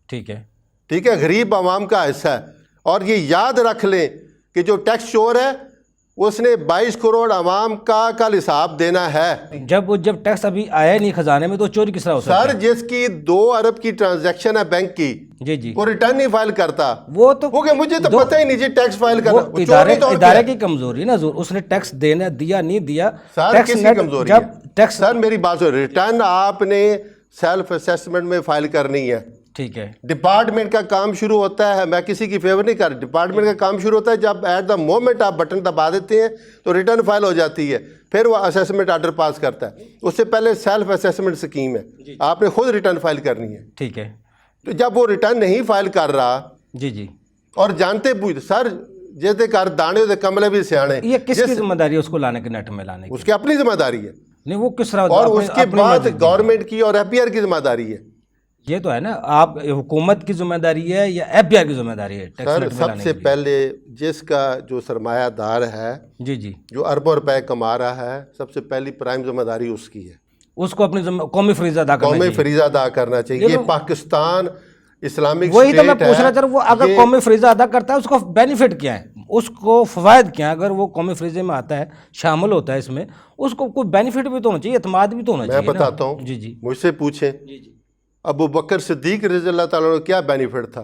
ठीक है ठीक है, गरीब आवाम का हिस्सा है। और ये याद रख लें कि जो टैक्स चोर है उसने 22 करोड़ आवाम का कल हिसाब देना है। जब टैक्स अभी आया नहीं खजाने में तो चोरी किस तरह हो सकता सर जिसकी 2 अरब की ट्रांजैक्शन है बैंक की, है? जी जी वो रिटर्न नहीं फाइल करता। वो तो वो मुझे तो पता ही नहीं जी टैक्स फाइल करना। वो वो चोर नहीं तो और इदारे क्या है? की कमजोरी ना जोर, उसने टैक्स देना दिया नहीं दिया। सर टैक्स किसकी नेट कमजोरी जब है? टैक्स सर मेरी बात सुन, रिटर्न आपने सेल्फ असेसमेंट में फाइल करनी है। ठीक है डिपार्टमेंट का काम शुरू होता है, मैं किसी की फेवर नहीं कर, डिपार्टमेंट का काम शुरू होता है जब एट द मोमेंट आप बटन दबा देते हैं तो रिटर्न फाइल हो जाती है। फिर वो असेसमेंट ऑर्डर पास करता है, उससे पहले सेल्फ असेसमेंट स्कीम है, आपने खुद रिटर्न फाइल करनी है। ठीक है तो जब वो रिटर्न नहीं फाइल कर रहा जी जी और जानते बूझ, सर जैसे कर दाने दे कमले भी सियाने, ये किसकी जिम्मेदारी है उसको लाने के नेट में लाने की? उसकी अपनी जिम्मेदारी है। नहीं वो किस तरह और अपनी- उसके अपनी बाद मर्जी- गवर्नमेंट की और एफबीआर की जिम्मेदारी है। ये तो है ना, आप हुकूमत की जिम्मेदारी है या एफबीआर की जिम्मेदारी है टैक्स सर नेट में लाने सबसे के लिए? पहले जिसका जो सरमायादार है, जी जी जो अरबों रुपए कमा रहा है, सबसे पहली प्राइम जिम्मेदारी उसकी है। उसको अपनी कौमी फरीज़ अदा करना कौमी चाहिए। फरीज़ा अदा करना चाहिए। ये पाकिस्तान इस्लामिक वही तो मैं स्टेट पूछ रहा था, है। वो अगर ये- कौमी फरीज़ा अदा करता है उसको बेनिफिट क्या है, उसको फ़वाद क्या है? अगर वो कौमी फरीज़े में आता है, शामिल होता है इसमें, उसको कोई बेनिफिट भी तो होना चाहिए, एतमाद भी तो होना मैं चाहिए ना। बताता हूँ, जी जी मुझसे पूछें अबू बकर सिद्दीक रज़ी अल्लाह ताला अन्हु क्या बेनिफिट था?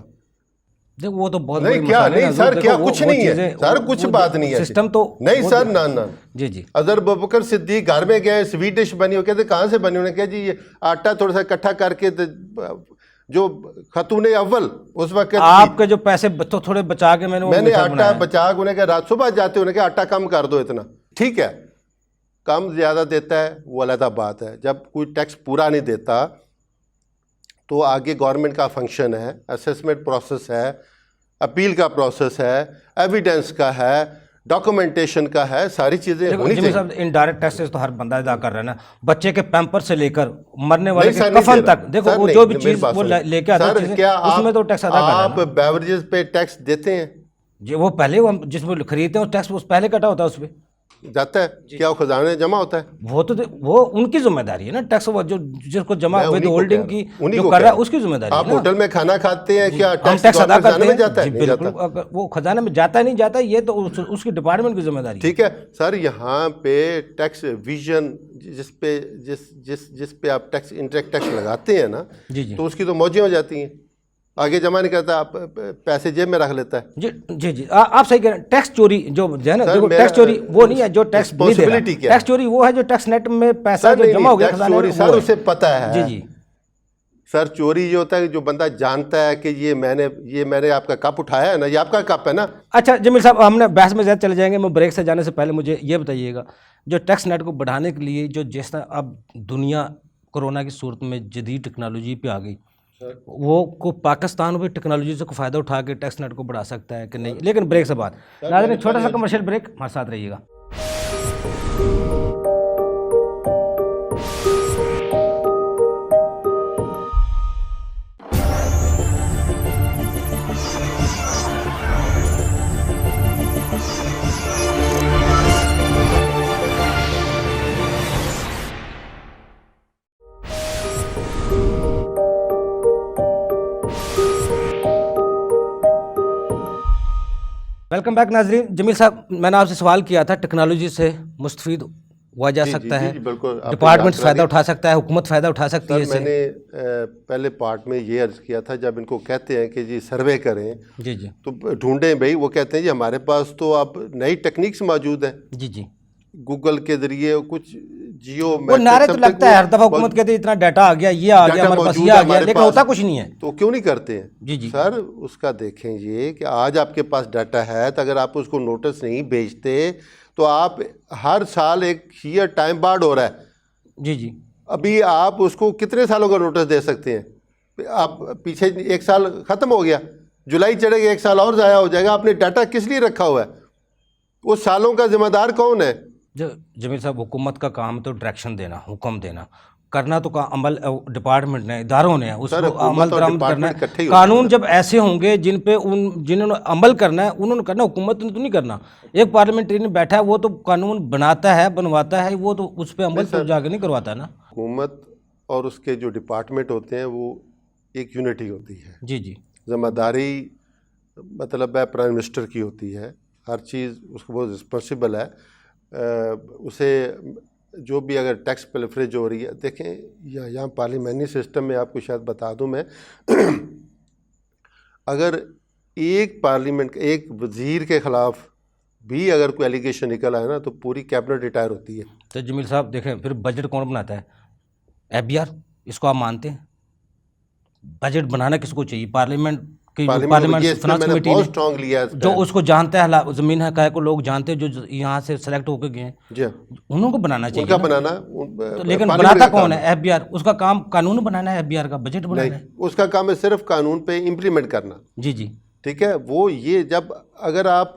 देखो वो तो बहुत नहीं बड़ी क्या मसाले नहीं हैं, सर, देखो क्या वो- कुछ वो नहीं है चीज़ें- सर, वो- कुछ वो बात नहीं है। सिस्टम तो नहीं वो- सर, ना ना जी जी अदर अबू बकर सिद्दीक घर में गए, स्वीट डिश बनी, वो कहते कहाँ से बनी? उन्होंने कहा जी ये आटा थोड़ा सा इकट्ठा करके जो खतून अव्वल उस वक्त आपके जो पैसे तो थोड़े बचा के मैंने वो मैंने मीठा आटा बनाया। बचा के उन्हें कहा रात सुबह जाते उन्हें कहा आटा कम कर दो इतना। ठीक है, कम ज़्यादा देता है वो अलग बात है। जब कोई टैक्स पूरा नहीं देता तो आगे गवर्नमेंट का फंक्शन है, असेसमेंट प्रोसेस है, अपील का प्रोसेस है, एविडेंस का है, डॉक्यूमेंटेशन का है, सारी चीज़ें देखो होनी जिम्मे चाहिए। साहब इनडायरेक्ट टैक्सेस तो हर बंदा अदा कर रहा है ना, बच्चे के पैम्पर से लेकर मरने वाले नहीं के सर, नहीं कफन दे रहा। तक, देखो सर, वो नहीं, जो भी मेरी चीज़ बात वो सुनिए। लेके आता सर, है क्या उसमें तो टैक्स अदा कर रहा है आप ना। बेवरेजेस पे टैक्स देते हैं? जी वो पहले वो हम जिसमें खरीदते हैं टैक्स उस पहले कटा होता है उस पर। जाता है, क्या वो खजाने जमा होता है? वो उनकी जिम्मेदारी है ना, टैक्स वो जो जिसको जमा मैं विद उन्हीं को होल्डिंग कह की रहा हूं, उन्हीं जो को कर कह रहा रहा है हूं। उसकी जिम्मेदारी आप है ना। होटल में खाना खाते हैं, क्या हम टैक्स टैक्स अदा गवर्नमेंट खजाने करते में जाता हैं है? जी, नहीं जाता। बिल्कुल। अगर वो खजाने में जाता है नहीं जाता, ये तो उसकी डिपार्टमेंट की जिम्मेदारी है। ठीक है सर, यहाँ पे टैक्स विजन जिस पे आप टैक्स इंटरेक्ट टैक्स लगाते हैं ना, जी जी तो उसकी तो मौजें हो जाती हैं, आगे जमा नहीं करता, आप पैसे जेब में रख लेता है। जी जी जी आप सही कह रहे हैं। टैक्स चोरी जो है ना, सर, देखो मेरा टैक्स चोरी वो नहीं है जो टैक्स नहीं दे रहा। responsibility क्या है? टैक्स चोरी वो है जो टैक्स नेट में पैसा सर जो नहीं जमा हो गया टैक्स खजाने में, चोरी वो सर है। उसे पता है। जी जी सर चोरी ये होता है कि जो बंदा जानता है कि ये मैंने आपका कप उठाया है ना, ये आपका कप है ना। अच्छा जमील साहब, हमने बहस में ज़्यादा चले जाएंगे। मैं ब्रेक से जाने से पहले मुझे ये बताइएगा, जो टैक्स नेट को बढ़ाने के लिए जो जिस तरह अब दुनिया कोरोना की सूरत में जदीद टेक्नोलॉजी पे आ गई, वो को पाकिस्तान भी टेक्नोलॉजी से को फ़ायदा उठा के टैक्स नेट को बढ़ा सकता है कि नहीं? लेकिन ब्रेक से बाद नाज़रीन छोटा सा कमर्शियल ब्रेक, हमारे साथ रहिएगा। वेलकम बैक नाजरीन। जमील साहब, मैंने आपसे सवाल किया था टेक्नोलॉजी से मुस्तफ़ीद हुआ जा सकता है, बिल्कुल डिपार्टमेंट फ़ायदा उठा सकता है, हुकूमत फ़ायदा उठा सकती है सर मैंने पहले पार्ट में ये अर्ज किया था, जब इनको कहते हैं कि जी सर्वे करें जी जी तो ढूंढें भाई, वो कहते हैं जी हमारे पास तो अब नई टेक्निक्स मौजूद हैं, जी जी। गूगल के जरिए कुछ जियो वो नारे तो लगता है हर दफ़ा हुकूमत कहती है इतना डाटा आ गया, ये आ गया, हमारे पास ये आ गया, लेकिन होता कुछ नहीं है। तो क्यों नहीं करते हैं? जी जी सर उसका देखें ये कि आज आपके पास डाटा है, तो अगर आप उसको नोटिस नहीं भेजते तो आप हर साल एक ईयर टाइम बार्ड हो रहा है। जी जी अभी आप उसको कितने सालों का नोटिस दे सकते हैं? आप पीछे एक साल ख़त्म हो गया, जुलाई चढ़ेगा, एक साल और ज़ाया हो जाएगा। आपने डाटा किस लिए रखा हुआ है? उस सालों का जिम्मेदार कौन है? जमील साहब, हुकूमत का काम तो डायरेक्शन देना, हुक्म देना, करना तो का अमल डिपार्टमेंट ने, इदारों ने उसको अमल दरामद करना है। कानून जब ऐसे होंगे जिन पे जिन्होंने अमल करना है उन्होंने करना, हुकूमत ने तो नहीं करना। एक पार्लियामेंटेरियन बैठा है, वो तो कानून बनाता है, बनवाता है, वो तो उस पर अमल तो जाके नहीं करवाता ना। हुकूमत और उसके जो डिपार्टमेंट होते हैं वो एक यूनिटी होती है। जी जी। जिम्मेदारी मतलब है प्राइम मिनिस्टर की होती है, हर चीज़ उसको बहुत रिस्पॉन्सिबल है। उसे जो भी अगर टैक्स प्रेफरेज हो रही है, देखें यहाँ पार्लियामेंट्री सिस्टम में आपको शायद बता दूं मैं अगर एक पार्लियामेंट एक वज़ीर के ख़िलाफ़ भी अगर कोई एलिगेशन निकल आए ना, तो पूरी कैबिनेट रिटायर होती है। तो जमील साहब देखें, फिर बजट कौन बनाता है? FBR। इसको आप मानते हैं? बजट बनाना किसको चाहिए? पार्लियामेंट पार्लियामेंट फाइनेंस कमेटी बहुत स्ट्रांग लिया है, जो उसको जानता है, ज़मीन हक़ को लोग जानते हैं, जो यहाँ से सेलेक्ट होकर गए हैं, जी उनको बनाना चाहिए, उनका बनाना। तो लेकिन बनाता कौन है? FBR। उसका काम कानून बनाना है, FBR का बजट बनाना है। उसका काम है सिर्फ कानून पे इम्प्लीमेंट करना। जी जी ठीक है। वो ये जब अगर आप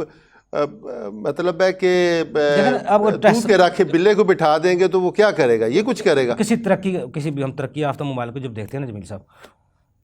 मतलब है कि दूध के राखे बिल्ले को बिठा देंगे तो वो क्या करेगा? ये कुछ करेगा? किसी भी हम तरक्की याफ्ता मुमालिक को जब देखते हैं ना जमील साहब,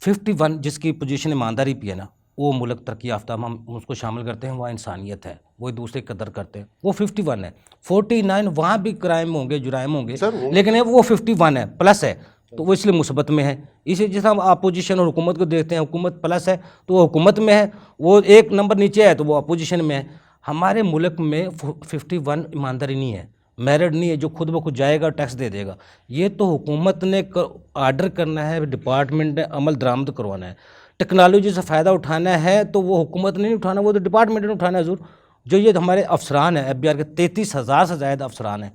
51 जिसकी पोजीशन ईमानदारी भी है ना, वो मुल्क तरक्की याफ्ता हम उसको शामिल करते हैं, वहाँ इंसानियत है, वो एक दूसरे की कदर करते हैं। वो 51 है। 49 वहाँ भी क्राइम होंगे, जुराइम होंगे, लेकिन वो 51 है, प्लस है, तो वो इसलिए मुसीबत में है। इसी जैसे हम अपोजिशन और हुकूमत को देखते हैं, हुकूमत प्लस है तो वो हुकूमत में है, वो एक नंबर नीचे है तो वो अपोजिशन में है। हमारे मुल्क में 51 ईमानदारी नहीं है, मेरिट नहीं है, जो खुद ब खुद जाएगा टैक्स दे देगा। ये तो हुकूमत ने आर्डर करना है, डिपार्टमेंट ने अमल दरामद करवाना है। टेक्नोलॉजी से फ़ायदा उठाना है तो वो हुकूमत ने नहीं उठाना, वो तो डिपार्टमेंट ने उठाना है ज़रूर। जो ये हमारे अफसरान हैं FBR के, 33,000 से ज़्यादा अफसरान हैं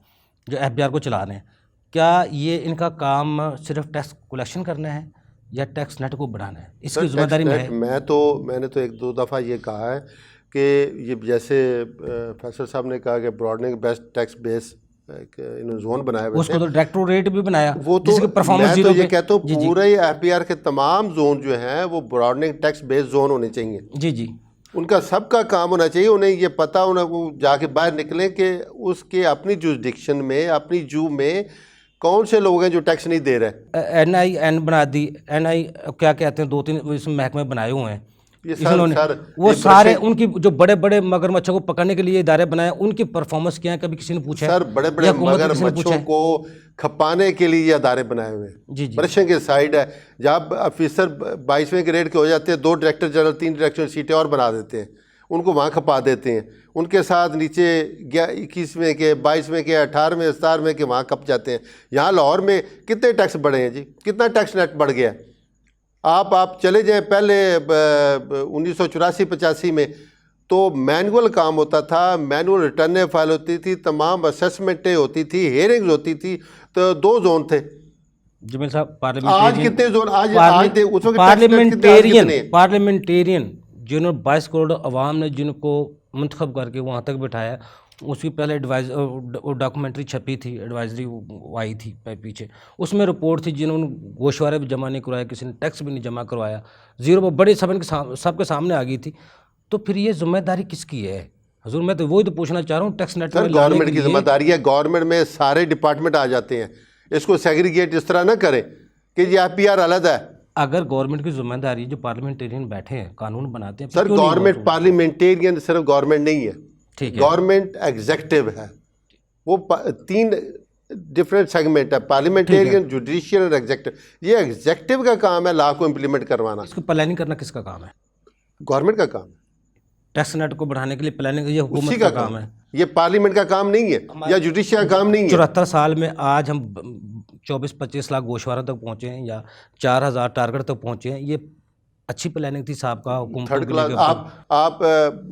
जो FBR को चला रहे हैं, क्या ये इनका काम सिर्फ टैक्स कलेक्शन करना है या टैक्स नेट को बढ़ाना है? इसकी जिम्मेदारी में है। मैंने तो 1-2 दफ़ा ये कहा है कि ये जैसे फैसल साहब ने कहा कि ब्रॉडनिंग बेस्ट टैक्स बेस इन्होंने जोन बनाया, उसको तो डायरेक्टोरेट भी बनाया, वो तो परफॉर्मेंस मैं तो ये कहता हूँ पूरे FBR के तमाम जोन जो हैं वो ब्रॉडनिंग टैक्स बेस जोन होने चाहिए। जी जी। उनका सबका काम होना चाहिए, उन्हें ये पता होना, वो जाके बाहर निकलें कि उसके अपनी जुरिडिक्शन में, अपनी जू में कौन से लोग हैं जो टैक्स नहीं दे रहे। NIN बना दी, NI क्या कहते हैं, 2-3 इसमें महकमे बनाए हुए हैं, ये वो सारे उनकी जो बड़े बड़े मगरमच्छों को पकड़ने के लिए इदारे बनाए, उनकी परफॉर्मेंस क्या है, कभी किसी ने पूछा सर? बड़े बड़े मगरमच्छों को खपाने के लिए ये अदारे बनाए हुए हैं। ब्रशिंग के साइड है, जब ऑफिसर 22वें ग्रेड के हो जाते हैं, 2 डायरेक्टर जनरल 3 डायरेक्टर सीटें और बना देते हैं, उनको वहाँ खपा देते हैं। उनके साथ नीचे 21वें के, 22वें के, 18वें, 17वें के वहाँ खप जाते हैं। यहाँ लाहौर में कितने टैक्स बढ़े हैं जी, कितना टैक्स नेट बढ़ गया। आप चले जाएं पहले 1984-85 में तो मैनुअल काम होता था, मैनुअल रिटर्नें फाइल होती थी, तमाम असेसमेंटें होती थी, हेयरिंग्स होती थी, तो 2 जोन थे। जमील साहब, आज कितने जोन? आज उस वक्त पार्लियामेंटेरियन जिन्होंने 22 करोड़ अवाम ने जिनको मुंतखब करके वहाँ तक बिठाया, उसकी पहले डॉक्यूमेंट्री छपी थी, एडवाइजरी आई थी पीछे, उसमें रिपोर्ट थी जिन्होंने गोशवारे भी जमा नहीं करवाया, किसी ने टैक्स भी नहीं जमा करवाया, जीरो पर बड़ी सबके सामने आ गई थी। तो फिर ये जिम्मेदारी किसकी है हजूर? मैं तो वही तो पूछना चाह रहा हूँ। टैक्स नेट में गवर्नमेंट की जिम्मेदारी है। गवर्नमेंट में सारे डिपार्टमेंट आ जाते हैं, इसको सेग्रीगेट इस तरह ना करें कि ये IPR अलग है। अगर गवर्नमेंट की जिम्मेदारी, जो पार्लियामेंटेरियन बैठे हैं कानून बनाते हैं, सर गवर्नमेंट पार्लियामेंटेरियन सिर्फ गवर्नमेंट नहीं है, ठीक है, गवर्नमेंट एग्जेक्टिव है। वो 3 डिफरेंट सेगमेंट है, पार्लियामेंटेरियन, जुडिशियल और एग्जेक्टिव। ये एग्जेक्टिव का काम है लॉ को इम्प्लीमेंट करवाना। इसको प्लानिंग करना किसका काम है? गवर्नमेंट का काम है। टैक्स नेट को बढ़ाने के लिए प्लानिंग ये हुकूमत का काम है, ये पार्लियामेंट का काम नहीं है या जुडिशियल का काम नहीं है। 74 साल में आज हम 24-25 लाख गोशवारों तक पहुंचे हैं या 4000 टारगेट तक पहुंचे हैं। ये अच्छी प्लानिंग थी साहब का हुकूमत। थर्ड क्लास आप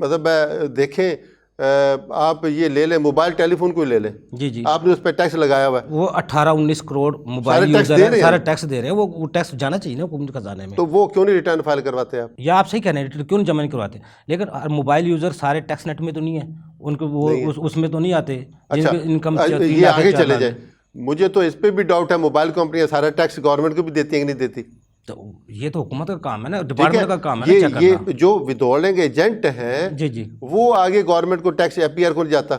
मतलब देखें, आप ये ले लें, मोबाइल टेलीफोन को ले लें जी, आपने उस पर टैक्स लगाया हुआ है, वो 18-19 करोड़ मोबाइल यूजर हैं, सारे टैक्स दे रहे हैं। वो टैक्स जाना चाहिए ना हुकूमत खजाने में, तो वो क्यों नहीं रिटर्न फाइल करवाते आप? या आप सही कह रहे हैं, क्यों नहीं जमा नहीं करवाते? लेकिन मोबाइल यूजर सारे टैक्स नेट में तो नहीं है, उनको वो उसमें तो नहीं आते। अच्छा, इनकम ये आगे चले जाए, मुझे तो इस पर भी डाउट है, मोबाइल कंपनियां सारा टैक्स गवर्नमेंट को भी देती हैं कि नहीं देती? तो ये तो हुकूमत का काम है ना, डिपार्टमेंट का काम है ये, ना चेक करना। ये जो विदहोल्डिंग एजेंट हैं जी, वो आगे गवर्नमेंट को टैक्स IPR को नहीं जाता।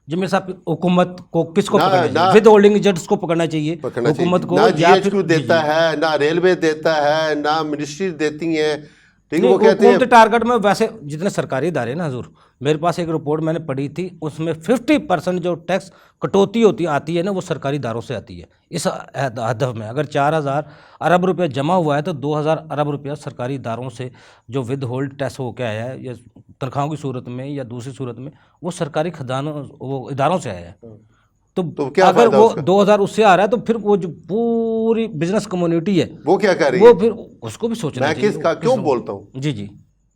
जी मेरे साहब, हुकूमत को किसको पकड़ना चाहिए? विद होल्डिंग एजेंट्स को पकड़ना चाहिए, हुकूमत को। ना GHQ देता है, ना रेलवे देता है, ना मिनिस्ट्री देती हैं, ठीक है। वो कहते हैं टारगेट में वैसे जितने सरकारी इदारे ना हजूर, मेरे पास एक रिपोर्ट मैंने पढ़ी थी, उसमें 50% जो टैक्स कटौती आती है ना, वो सरकारी इदारों से आती है। इस हदफ में अगर 4000 अरब रुपया जमा हुआ है तो 2000 अरब रुपया सरकारी इदारों से जो विद होल्ड टैक्स हो के आया है, या तनख्वाहों की सूरत में या दूसरी सूरत में, वो सरकारी खजानों, वो इदारों से आया है। तो क्या अगर वो 2000 उससे आ रहा है, तो फिर वो जो पूरी बिजनेस कम्युनिटी है वो क्या कर रही है? वो फिर उसको भी सोचना चाहिए। मैं किसका क्यों बोलता हूँ? जी,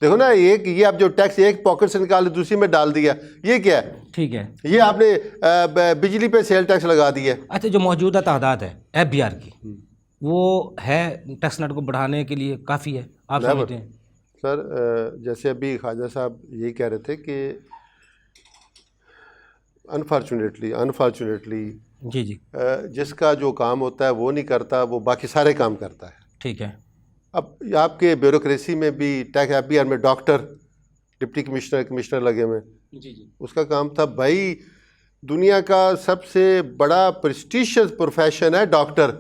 देखो ना, एक ये आप जो टैक्स एक पॉकेट से निकाल दूसरी में डाल दिया, ये क्या है? ठीक है, ये आपने बिजली पे सेल टैक्स लगा दिया। अच्छा, जो मौजूदा तादाद है FBR की, वो है टैक्स नेट को बढ़ाने के लिए काफ़ी है, आप समझते हैं? सर जैसे अभी ख्वाजा साहब यही कह रहे थे कि अनफॉर्चुनेटली जी, जिसका जो काम होता है वो नहीं करता, वो बाकी सारे काम करता है। ठीक है। अब आपके ब्यूरोक्रेसी में भी टैक्स IPR में डॉक्टर, डिप्टी कमिश्नर लगे हुए, जी, उसका काम था भाई, दुनिया का सबसे बड़ा प्रेस्टिशियस प्रोफेशन है डॉक्टर।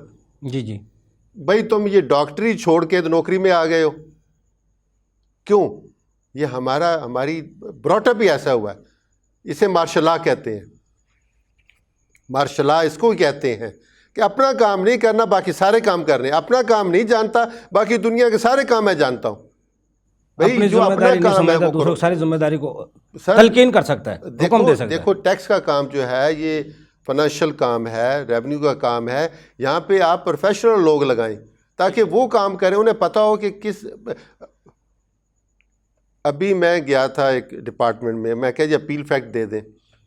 जी, भाई तुम ये डॉक्टरी छोड़ के तो नौकरी में आ गए हो, क्यों? ये हमारी ब्रॉटअप ही ऐसा हुआ है। इसे मार्शल लॉ कहते हैं, मार्शल लॉ इसको कहते हैं कि अपना काम नहीं करना, बाकी सारे काम करने। अपना काम नहीं जानता, बाकी दुनिया के सारे काम मैं जानता हूँ। भाई जो अपना काम है वो करो। सारी जिम्मेदारी को तलकीन कर सकता है, हुक्म दे सकता है। देखो टैक्स का काम जो है ये फाइनेंशियल काम है, रेवेन्यू का काम है। यहाँ पे आप प्रोफेशनल लोग लगाएं ताकि वो काम करें, उन्हें पता हो कि किस। अभी मैं गया था एक डिपार्टमेंट में, मैं कह जी अपील फैक्ट दे दें।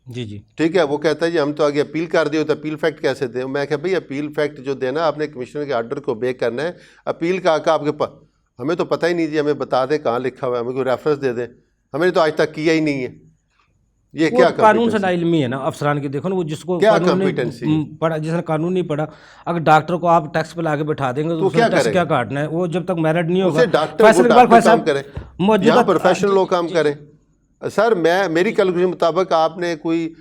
जी, ठीक है। वो कहता है जी हम तो आगे अपील कर दिए, तो अपील फैक्ट कैसे दें? मैं कहा भाई अपील फैक्ट जो देना आपने कमिश्नर के ऑर्डर को बेक करना है। अपील का आका आपके पास, हमें तो पता ही नहीं जी, हमें बता दें कहाँ लिखा हुआ है, हमें कोई रेफरेंस दे दें, हमने तो आज तक किया ही नहीं है। ये क्या कानून से नाइल्मी है ना अफसरान की। देखो ना, वो जिसको क्या कॉम्पिटेंसी पढ़ा, जिसने कानून नहीं पढ़ा, अगर डॉक्टर को आप टैक्स पे लाके बैठा देंगे तो क्या काटना है? वो जब तक मेरिट नहीं होगा, मौजूदा प्रोफेशनल लोग काम करें। सर मेरी कैलकुलेशन मुताबिक आपने कोई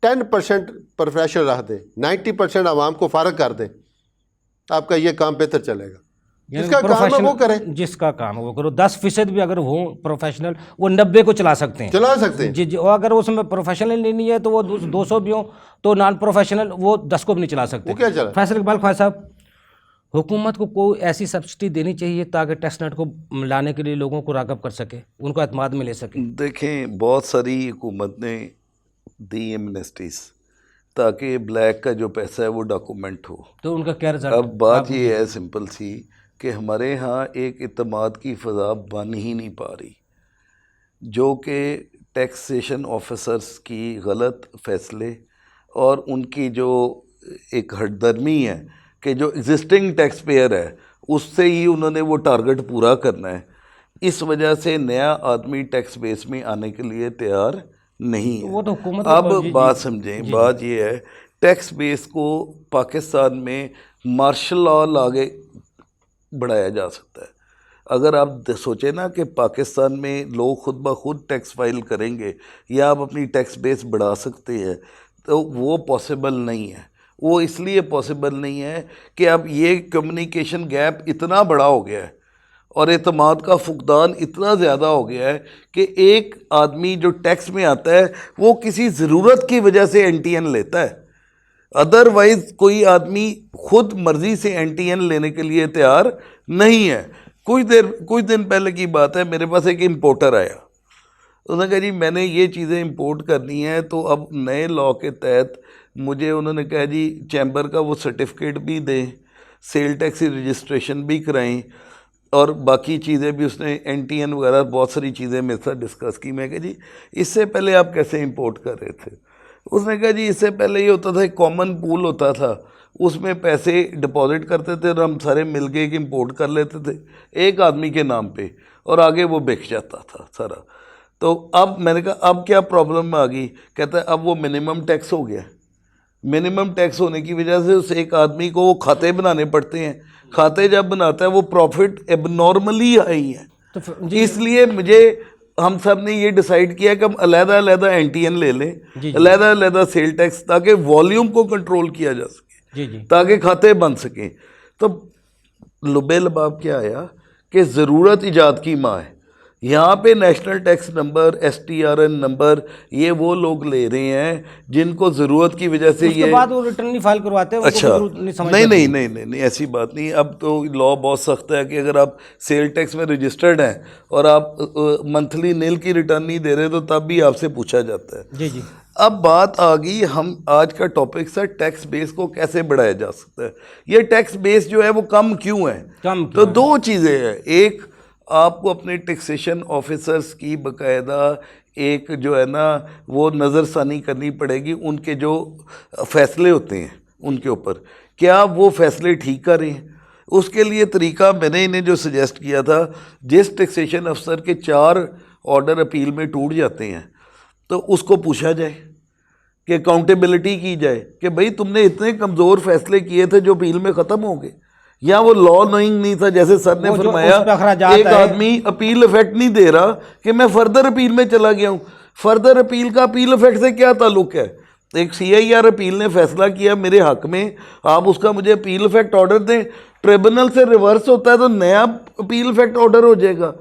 10% प्रोफेशनल रख दें, 90% आवाम को फारग कर दें, आपका ये काम बेहतर चलेगा। जिसका काम है वो करे, जिसका काम है वो करो। 10% भी अगर हो प्रोफेशनल, वो 90 को चला सकते हैं, चला सकते हैं। जी जी। और अगर उसमें प्रोफेशनल नहीं है तो वो 200 भी हो, तो नॉन प्रोफेशनल वो 10 को भी नहीं चला सकते। वो क्या चला? फैसल इकबाल ख्वाजा साहब, हुकूमत को कोई ऐसी सब्सिडी देनी चाहिए ताकि टैक्स नेट को लाने के लिए लोगों को राग़ब कर सके, उनको एतमाद में ले सके। देखें, बहुत सारी हुकूमत ने दी एमनेस्टीज ताकि ब्लैक का जो पैसा है वो डॉक्यूमेंट हो। तो उनका क्या रिजल्ट? अब बात ये है सिंपल सी कि हमारे यहाँ एक इत्तेमाद की फ़ज़ा बन ही नहीं पा रही, जो कि टैक्सेशन ऑफिसर्स की गलत फ़ैसले और उनकी जो एक हटदर्मी है कि जो एग्जिस्टिंग टैक्स पेयर है उससे ही उन्होंने वो टारगेट पूरा करना है। इस वजह से नया आदमी टैक्स बेस में आने के लिए तैयार नहीं है। वो तो हुकूमत अब बात समझें, बात ये है टैक्स बेस को पाकिस्तान में मार्शल लॉ लागे बढ़ाया जा सकता है। अगर आप सोचें ना कि पाकिस्तान में लोग खुद ब खुद टैक्स फाइल करेंगे या आप अपनी टैक्स बेस बढ़ा सकते हैं, तो वो पॉसिबल नहीं है। वो इसलिए पॉसिबल नहीं है कि अब ये कम्युनिकेशन गैप इतना बड़ा हो गया है और एतमाद का फुकदान इतना ज़्यादा हो गया है कि एक आदमी जो टैक्स में आता है वो किसी ज़रूरत की वजह से NTN लेता है, अदरवाइज़ कोई आदमी खुद मर्ज़ी से NTN लेने के लिए तैयार नहीं है। कुछ दिन पहले की बात है, मेरे पास एक इम्पोर्टर आया, उसने कहा जी मैंने ये चीज़ें इंपोर्ट करनी है, तो अब नए लॉ के तहत मुझे उन्होंने कहा जी चैम्बर का वो सर्टिफिकेट भी दें, सेल टैक्स रजिस्ट्रेशन भी कराएं और बाकी चीज़ें भी। उसने NTN वगैरह बहुत सारी चीज़ें मेरे साथ डिस्कस की। मैं कहा जी इससे पहले आप कैसे इंपोर्ट कर रहे थे? उसने कहा जी इससे पहले ये होता था, एक कॉमन पूल होता था, उसमें पैसे डिपॉजिट करते थे और हम सारे मिल के इंपोर्ट कर लेते थे एक आदमी के नाम पे और आगे वो बिक जाता था सारा। तो अब मैंने कहा अब क्या प्रॉब्लम आ गई? कहता है अब वो मिनिमम टैक्स हो गया। मिनिमम टैक्स होने की वजह से उस एक आदमी को वो खाते बनाने पड़ते हैं, खाते जब बनाता है वो प्रॉफिट एबनॉर्मली आई है। तो इसलिए हम सब ने ये डिसाइड किया कि हम अलग-अलग NTN ले लें, अलग-अलग सेल टैक्स, ताकि वॉल्यूम को कंट्रोल किया जा सके, ताकि खाते बन सकें। तो लुबे लबाब क्या आया कि ज़रूरत ईजाद की माँ है। यहाँ पे national tax number, STRN number, ये वो लोग ले रहे हैं जिनको ज़रूरत की वजह से ये बाद वो रिटर्न नहीं फाइल करवाते हैं। अच्छा, नहीं ऐसी बात नहीं। अब तो लॉ बहुत सख्त है कि अगर आप सेल टैक्स में रजिस्टर्ड हैं और आप मंथली नील की रिटर्न नहीं दे रहे तो तब भी आपसे पूछा जाता है। जी जी। अब बात आ गई, हम आज का टॉपिक सर टैक्स बेस को कैसे बढ़ाया जा सकता है। ये टैक्स बेस जो है वो कम क्यों है? तो दो चीज़ें हैं। एक, आपको अपने टैक्सेशन ऑफिसर्स की बाकायदा एक जो है ना वो नज़रसानी करनी पड़ेगी, उनके जो फ़ैसले होते हैं उनके ऊपर, क्या वो फ़ैसले ठीक कर रहे हैं। उसके लिए तरीका मैंने इन्हें जो सजेस्ट किया था, जिस टैक्सेशन अफसर के 4 ऑर्डर अपील में टूट जाते हैं तो उसको पूछा जाए कि अकाउंटेबिलिटी की जाए कि भाई तुमने इतने कमज़ोर फैसले किए थे जो अपील में ख़त्म हो गए, या वो लॉ नोइंग नहीं था जैसे सर ने फरमाया। एक आदमी अपील इफेक्ट नहीं दे रहा कि मैं फर्दर अपील में चला गया हूँ। फर्दर अपील का अपील इफेक्ट से क्या ताल्लुक है? एक CIR अपील ने फैसला किया मेरे हक में, आप उसका मुझे अपील इफेक्ट ऑर्डर दें, ट्रिब्यूनल से रिवर्स होता है तो नया अपील इफेक्ट ऑर्डर हो जाएगा।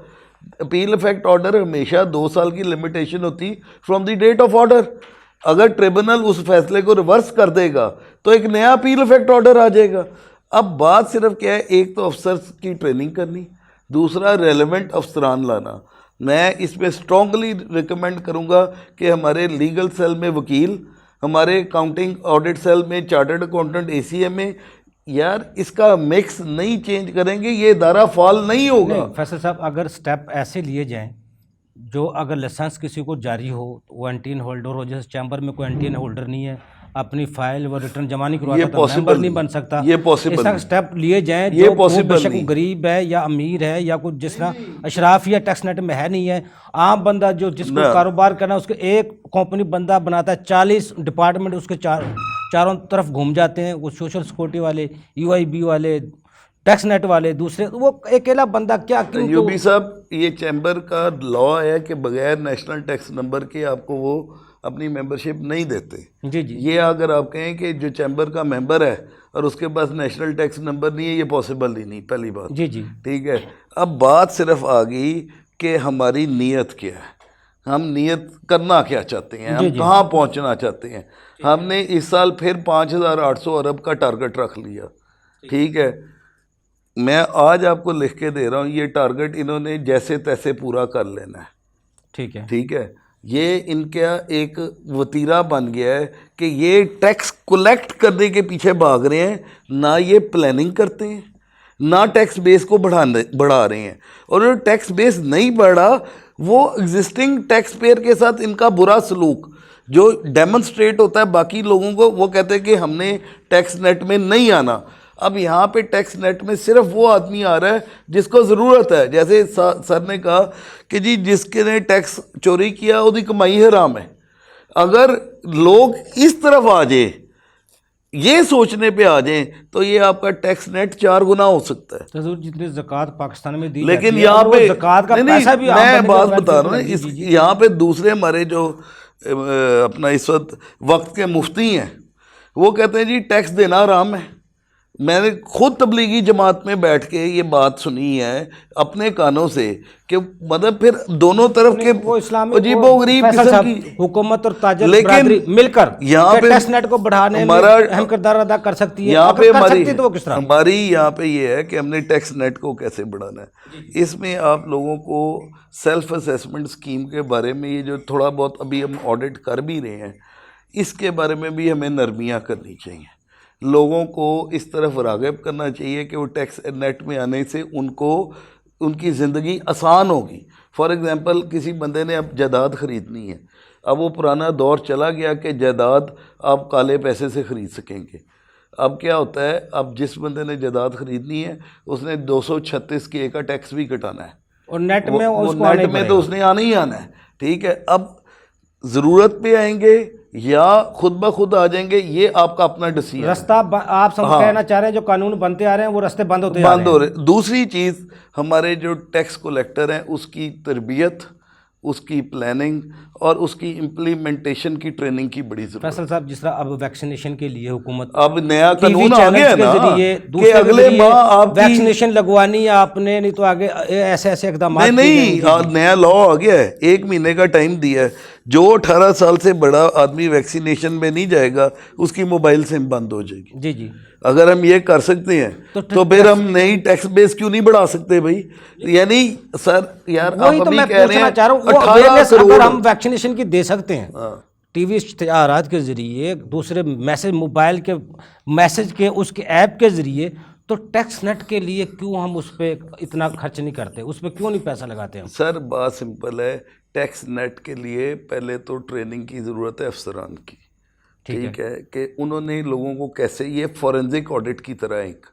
अपील इफेक्ट ऑर्डर हमेशा 2 साल की लिमिटेशन होती from the date of order. अगर ट्रिब्यूनल उस फैसले को रिवर्स कर देगा तो एक नया अपील इफेक्ट ऑर्डर आ जाएगा। अब बात सिर्फ क्या है, एक तो अफसर्स की ट्रेनिंग करनी, दूसरा रेलेवेंट अफसरान लाना। मैं इसमें स्ट्रॉन्गली रिकमेंड करूंगा कि हमारे लीगल सेल में वकील, हमारे अकाउंटिंग ऑडिट सेल में चार्टर्ड अकाउंटेंट ACA में, यार इसका मिक्स नहीं चेंज करेंगे ये इदारा फॉल नहीं होगा। फैसल साहब, अगर स्टेप ऐसे लिए जाएं जो अगर लाइसेंस किसी को जारी हो वो NTN होल्डर हो, जैसे चैम्बर में कोई NTN होल्डर नहीं है, अपनी फाइल व रिटर्न जमा नहीं करवाता तो मेंबर नहीं बन सकता, ये पॉसिबल ऐसा स्टेप लिए जाएं जो बेशक गरीब है या अमीर है या कुछ जिस तरह अशराफ या टैक्स नेट में है नहीं है, आम बंदा जो जिसको कारोबार करना, उसके एक कंपनी बंदा बनाता है, 40 डिपार्टमेंट उसके चारों तरफ घूम जाते हैं, वो सोशल सिक्योरिटी वाले, UIB वाले, टैक्स नेट वाले दूसरे, वो अकेला बंदा क्या क्यों यूबी साहब, ये चैम्बर का लॉ है कि बगैर नेशनल टैक्स नंबर के आपको वो अपनी मेंबरशिप नहीं देते। जी जी ये अगर आप कहें कि जो चैम्बर का मेंबर है और उसके पास नेशनल टैक्स नंबर नहीं है, ये पॉसिबल ही नहीं, पहली बात। जी जी ठीक है, अब बात सिर्फ आ गई कि हमारी नीयत क्या है, हम नीयत करना क्या चाहते हैं, हम कहाँ पहुँचना चाहते हैं। हमने इस साल फिर 5,800 अरब का टारगेट रख लिया। ठीक है, मैं आज आपको लिख के दे रहा हूँ, ये टारगेट इन्होंने जैसे तैसे पूरा कर लेना है। ठीक है। ठीक है, ये इनका एक वतीरा बन गया है कि ये टैक्स कलेक्ट करने के पीछे भाग रहे हैं, ना ये प्लानिंग करते हैं, ना टैक्स बेस को बढ़ा रहे हैं। और जो टैक्स बेस नहीं बढ़ा, वो एग्जिस्टिंग टैक्स पेयर के साथ इनका बुरा सलूक जो डेमोन्स्ट्रेट होता है बाकी लोगों को, वो कहते हैं कि हमने टैक्स नेट में नहीं आना। अब यहाँ पे टैक्स नेट में सिर्फ वो आदमी आ रहा है जिसको ज़रूरत है। जैसे सर ने कहा कि जी जिसके ने टैक्स चोरी किया उसकी कमाई हराम है। अगर लोग इस तरफ आ जाए, ये सोचने पे आ जाएं, तो ये आपका टैक्स नेट 4 गुना हो सकता है। तो जितनी ज़कात पाकिस्तान में दी लेकिन जाती है, यहाँ वो पे ज़कात का नहीं, पैसा भी मैं बात बता रहा हूँ, इस यहाँ पे दूसरे हमारे जो अपना इस वक्त के मुफ्ती हैं, वो कहते हैं जी टैक्स देना हराम है। मैंने खुद तबलीगी जमात में बैठ के ये बात सुनी है अपने कानों से कि मतलब फिर दोनों तरफ के वो इस्लामी अजीबोगरीब किस्म की हुकूमत और ताजर लेकिन बरादरी मिलकर यहाँ पे टैक्स नेट को बढ़ाने में अहम किरदार अदा कर सकती है। यहाँ पे हमारी यहाँ पे ये है कि हमने टैक्स नेट को कैसे बढ़ाना है। इसमें आप लोगों को सेल्फ असेसमेंट स्कीम के बारे में, ये जो थोड़ा बहुत अभी हम ऑडिट कर भी रहे हैं, इसके बारे में भी हमें नरमियाँ करनी चाहिए। लोगों को इस तरफ राग़िब करना चाहिए कि वो टैक्स नेट में आने से उनको उनकी ज़िंदगी आसान होगी। फॉर एग्ज़ाम्पल, किसी बंदे ने अब जायदाद ख़रीदनी है, अब वो पुराना दौर चला गया कि जायदाद आप काले पैसे से ख़रीद सकेंगे। अब क्या होता है, अब जिस बंदे ने जायदाद ख़रीदनी है उसने 236 के का टैक्स भी कटाना है, और नेट में नेट में तो उसने आना ही आना है। ठीक है, अब ज़रूरत पे आएंगे या खुद ब खुद आ जाएंगे, ये आपका अपना डिसीजन। रास्ता आप सब कहना चाह रहे हैं जो कानून बनते आ रहे हैं वो रास्ते बंद होते हो रहे। दूसरी चीज़, हमारे जो टैक्स कलेक्टर हैं उसकी तरबियत, उसकी प्लानिंग और उसकी इम्प्लीमेंटेशन की ट्रेनिंग की बड़ी ज़रूरत है। फैसल साहब, जिस तरह अब वैक्सीनेशन के लिए हुकूमत अब नया कानून आ गया है ना कि अगले माह आप वैक्सीनेशन लगवानी है आपने, नहीं तो आगे ऐसे ऐसे इकदाम नहीं, नया लॉ आ गया है, 1 महीने का टाइम दिया है। जो 18 साल से बड़ा आदमी वैक्सीनेशन में नहीं जाएगा उसकी मोबाइल सिम बंद हो जाएगी। जी जी, अगर हम ये कर सकते हैं तो फिर हम नई टैक्स बेस क्यों नहीं बढ़ा सकते भाई? यानी सर यार, आप अभी कह रहे हैं 18 करोड़ हम वैक्सीनेशन की दे सकते हैं। टीवी इश्तिहारात के जरिए, दूसरे मैसेज, मोबाइल के मैसेज के उसके ऐप के जरिए, तो टैक्स नेट के लिए क्यों हम उस पर इतना खर्च नहीं करते, उस पर क्यों नहीं पैसा लगाते हम? सर बात सिंपल है, टैक्स नेट के लिए पहले तो ट्रेनिंग की ज़रूरत है अफसरान की। ठीक है कि उन्होंने लोगों को कैसे, ये फॉरेंसिक ऑडिट की तरह, एक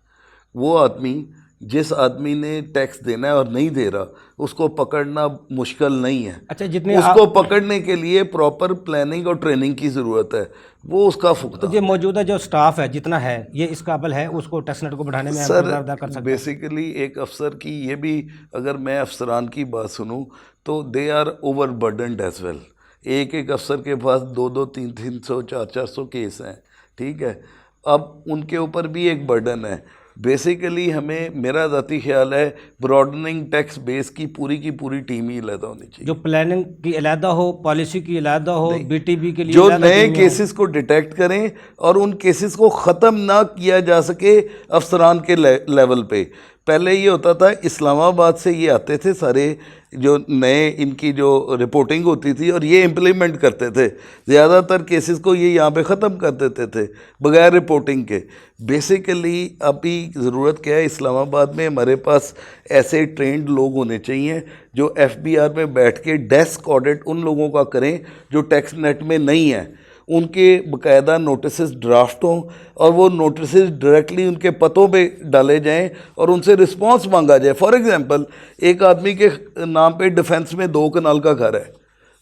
वो आदमी जिस आदमी ने टैक्स देना है और नहीं दे रहा उसको पकड़ना मुश्किल नहीं है। अच्छा, जितने उसको पकड़ने के लिए प्रॉपर प्लानिंग और ट्रेनिंग की ज़रूरत है, वो उसका फुकता। तो ये मौजूदा जो स्टाफ है जितना है, ये इस काबिल है उसको टैक्स नेट को बढ़ाने में अदा कर सकते हैं? बेसिकली एक अफसर की, ये भी अगर मैं अफसरान की बात सुनूं तो they are overburdened as well. एक अफसर के पास 200, 300, 400 केस हैं। ठीक है, अब उनके ऊपर भी एक बर्डन है। बेसिकली हमें, मेरा ज़ाती ख्याल है, ब्रॉडनिंग टैक्स बेस की पूरी टीम ही अलहदा होनी चाहिए। जो प्लानिंग की अलहदा हो, पॉलिसी की अलहदा हो, बीटीबी के लिए जो नए केसेस को डिटेक्ट करें और उन केसेस को ख़त्म ना किया जा सके अफसरान के लेवल पे। पहले ये होता था, इस्लामाबाद से ये आते थे सारे जो नए, इनकी जो रिपोर्टिंग होती थी और ये इम्प्लीमेंट करते थे। ज़्यादातर केसेस को ये यहाँ पे ख़त्म कर देते थे बगैर रिपोर्टिंग के। बेसिकली अभी ज़रूरत क्या है, इस्लामाबाद में हमारे पास ऐसे ट्रेंड लोग होने चाहिए जो FBR में बैठ के डेस्क ऑडिट उन लोगों का करें जो टैक्स नेट में नहीं है, उनके बाकायदा नोटिस ड्राफ्ट हों और वो नोटिस डायरेक्टली उनके पतों पे डाले जाएं और उनसे रिस्पांस मांगा जाए। फॉर एग्जांपल, एक आदमी के नाम पे डिफेंस में 2 कनाल का घर है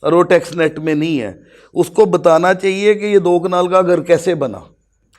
और वो टैक्स नेट में नहीं है, उसको बताना चाहिए कि ये 2 कनाल का घर कैसे बना।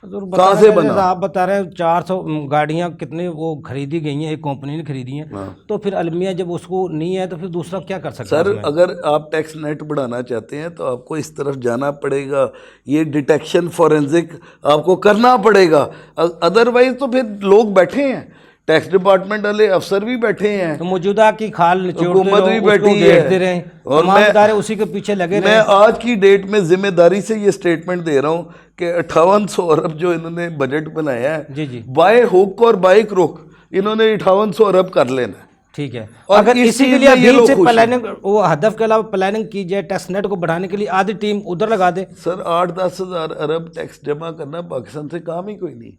कहाँ से बना? आप बता रहे हैं 400 गाड़ियां कितनी वो खरीदी गई हैं, एक कंपनी ने खरीदी हैं, तो फिर अलमिया जब उसको नहीं है तो फिर दूसरा क्या कर सकता है सर उसमें? अगर आप टैक्स नेट बढ़ाना चाहते हैं तो आपको इस तरफ जाना पड़ेगा, ये डिटेक्शन फॉरेंसिक आपको करना पड़ेगा, अदरवाइज तो फिर लोग बैठे हैं, टैक्स डिपार्टमेंट वाले अफसर भी बैठे हैं, तो मौजूदा की खाल हुकूमत भी बैठी है, रहे और तमाम इदारे उसी के पीछे लगे मैं रहे। आज की डेट में जिम्मेदारी से ये स्टेटमेंट दे रहा हूँ कि 5800 अरब जो इन्होंने बजट बनाया है, जी जी बाय हुक और बाय क्रुक इन्होंने 5800 अरब कर लेना है। ठीक है। और अगर इस इसी चीज़ के लिए में ये अभी लोग से खुश हैं। प्लानिंग, वो हदफ के अलावा प्लानिंग की जाए टैक्स नेट को बढ़ाने के लिए, आधी टीम उधर लगा दे। सर 8-10 हज़ार अरब टैक्स जमा करना पाकिस्तान से काम ही कोई नहीं।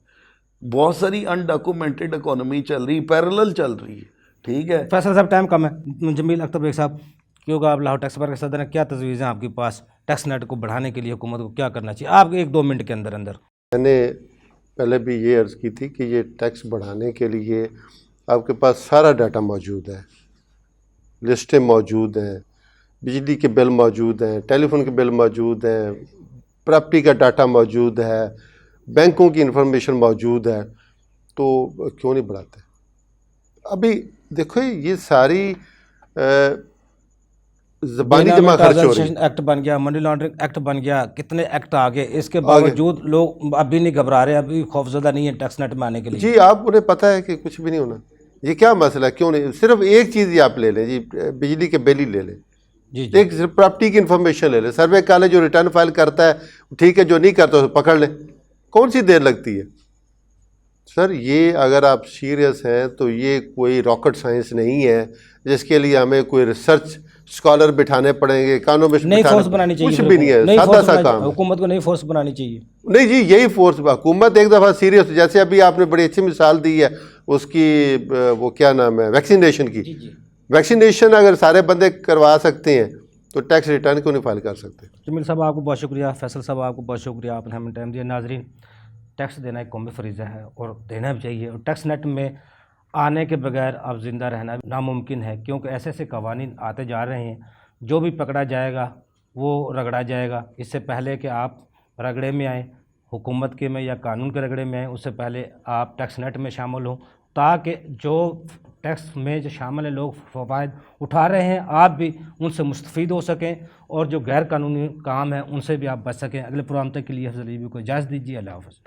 बहुत सारी अनडॉक्यूमेंटेड इकोनॉमी चल रही, पैरेलल चल रही है, ठीक है। फैसल साहब टाइम कम है, जमील अख्तर बेग साहब क्योंकि आप लाहौर टैक्स बार के सदर हैं, क्या तजवीज़ हैं आपके पास टैक्स नेट को बढ़ाने के लिए हुकूमत को क्या करना चाहिए? आप 1-2 मिनट के अंदर अंदर। मैंने पहले भी ये अर्ज़ की थी कि ये टैक्स बढ़ाने के लिए आपके पास सारा डाटा मौजूद है, लिस्टें मौजूद हैं, बिजली के बिल मौजूद हैं, टेलीफोन के बिल मौजूद हैं, प्रॉपर्टी का डाटा मौजूद है, बैंकों की इंफॉर्मेशन मौजूद है, तो क्यों नहीं बढ़ाते? अभी देखो ये सारी ज़बानी जमा खर्च हो रही है। एक्ट बन गया, मनी लॉन्ड्रिंग एक्ट बन गया, कितने एक्ट आ गए, इसके बावजूद लोग अभी नहीं घबरा रहे, अभी खौफजदा नहीं है टैक्स नेट में आने के लिए। जी आप उन्हें पता है कि कुछ भी नहीं होना, ये क्या मसला है, क्यों नहीं? सिर्फ एक चीज़ ही आप ले लें जी, बिजली के बिल ही ले लें, जी जी एक प्रॉपर्टी की इंफॉर्मेशन ले लें, सर्वे कॉलेज जो रिटर्न फाइल करता है ठीक है, जो नहीं करता उसे पकड़ लें, कौन सी देर लगती है? सर ये अगर आप सीरियस हैं तो ये कोई रॉकेट साइंस नहीं है जिसके लिए हमें कोई रिसर्च स्कॉलर बिठाने पड़ेंगे, इकोनॉमिस्ट नई फोर्स बनानी चाहिए, कुछ भी नहीं है, सादा सा काम है। हुकूमत को नई फोर्स बनानी चाहिए। नहीं जी यही फोर्स, हुकूमत एक दफ़ा सीरियस, जैसे अभी आपने बड़ी अच्छी मिसाल दी है उसकी, वो क्या नाम है, वैक्सीनेशन की। वैक्सीनेशन अगर सारे बंदे करवा सकते हैं तो टैक्स रिटर्न क्यों नहीं फाइल कर सकते? जमील साहब आपको बहुत शुक्रिया, फैसल साहब आपको बहुत शुक्रिया, आपने हमें टाइम दिया। नाजरीन, टैक्स देना एक कौमी फरीज़ा है और देना भी चाहिए, और टैक्स नेट में आने के बगैर अब ज़िंदा रहना नामुमकिन है, क्योंकि ऐसे ऐसे कवानीन आते जा रहे हैं, जो भी पकड़ा जाएगा वो रगड़ा जाएगा। इससे पहले कि आप रगड़े में आएँ, हुकूमत के में या कानून के रगड़े में आएँ, उससे पहले आप टैक्स नेट में शामिल हों, ताकि जो टैक्स में जो शामिल लोग फ़वाइद उठा रहे हैं आप भी उनसे मुस्तफ़ीद हो सकें, और जो गैर कानूनी काम है उनसे भी आप बच सकें। अगले प्रोग्राम तक के लिए अफजल लीबी को इजाज़त दीजिए। अल्लाह हाफ़िज़।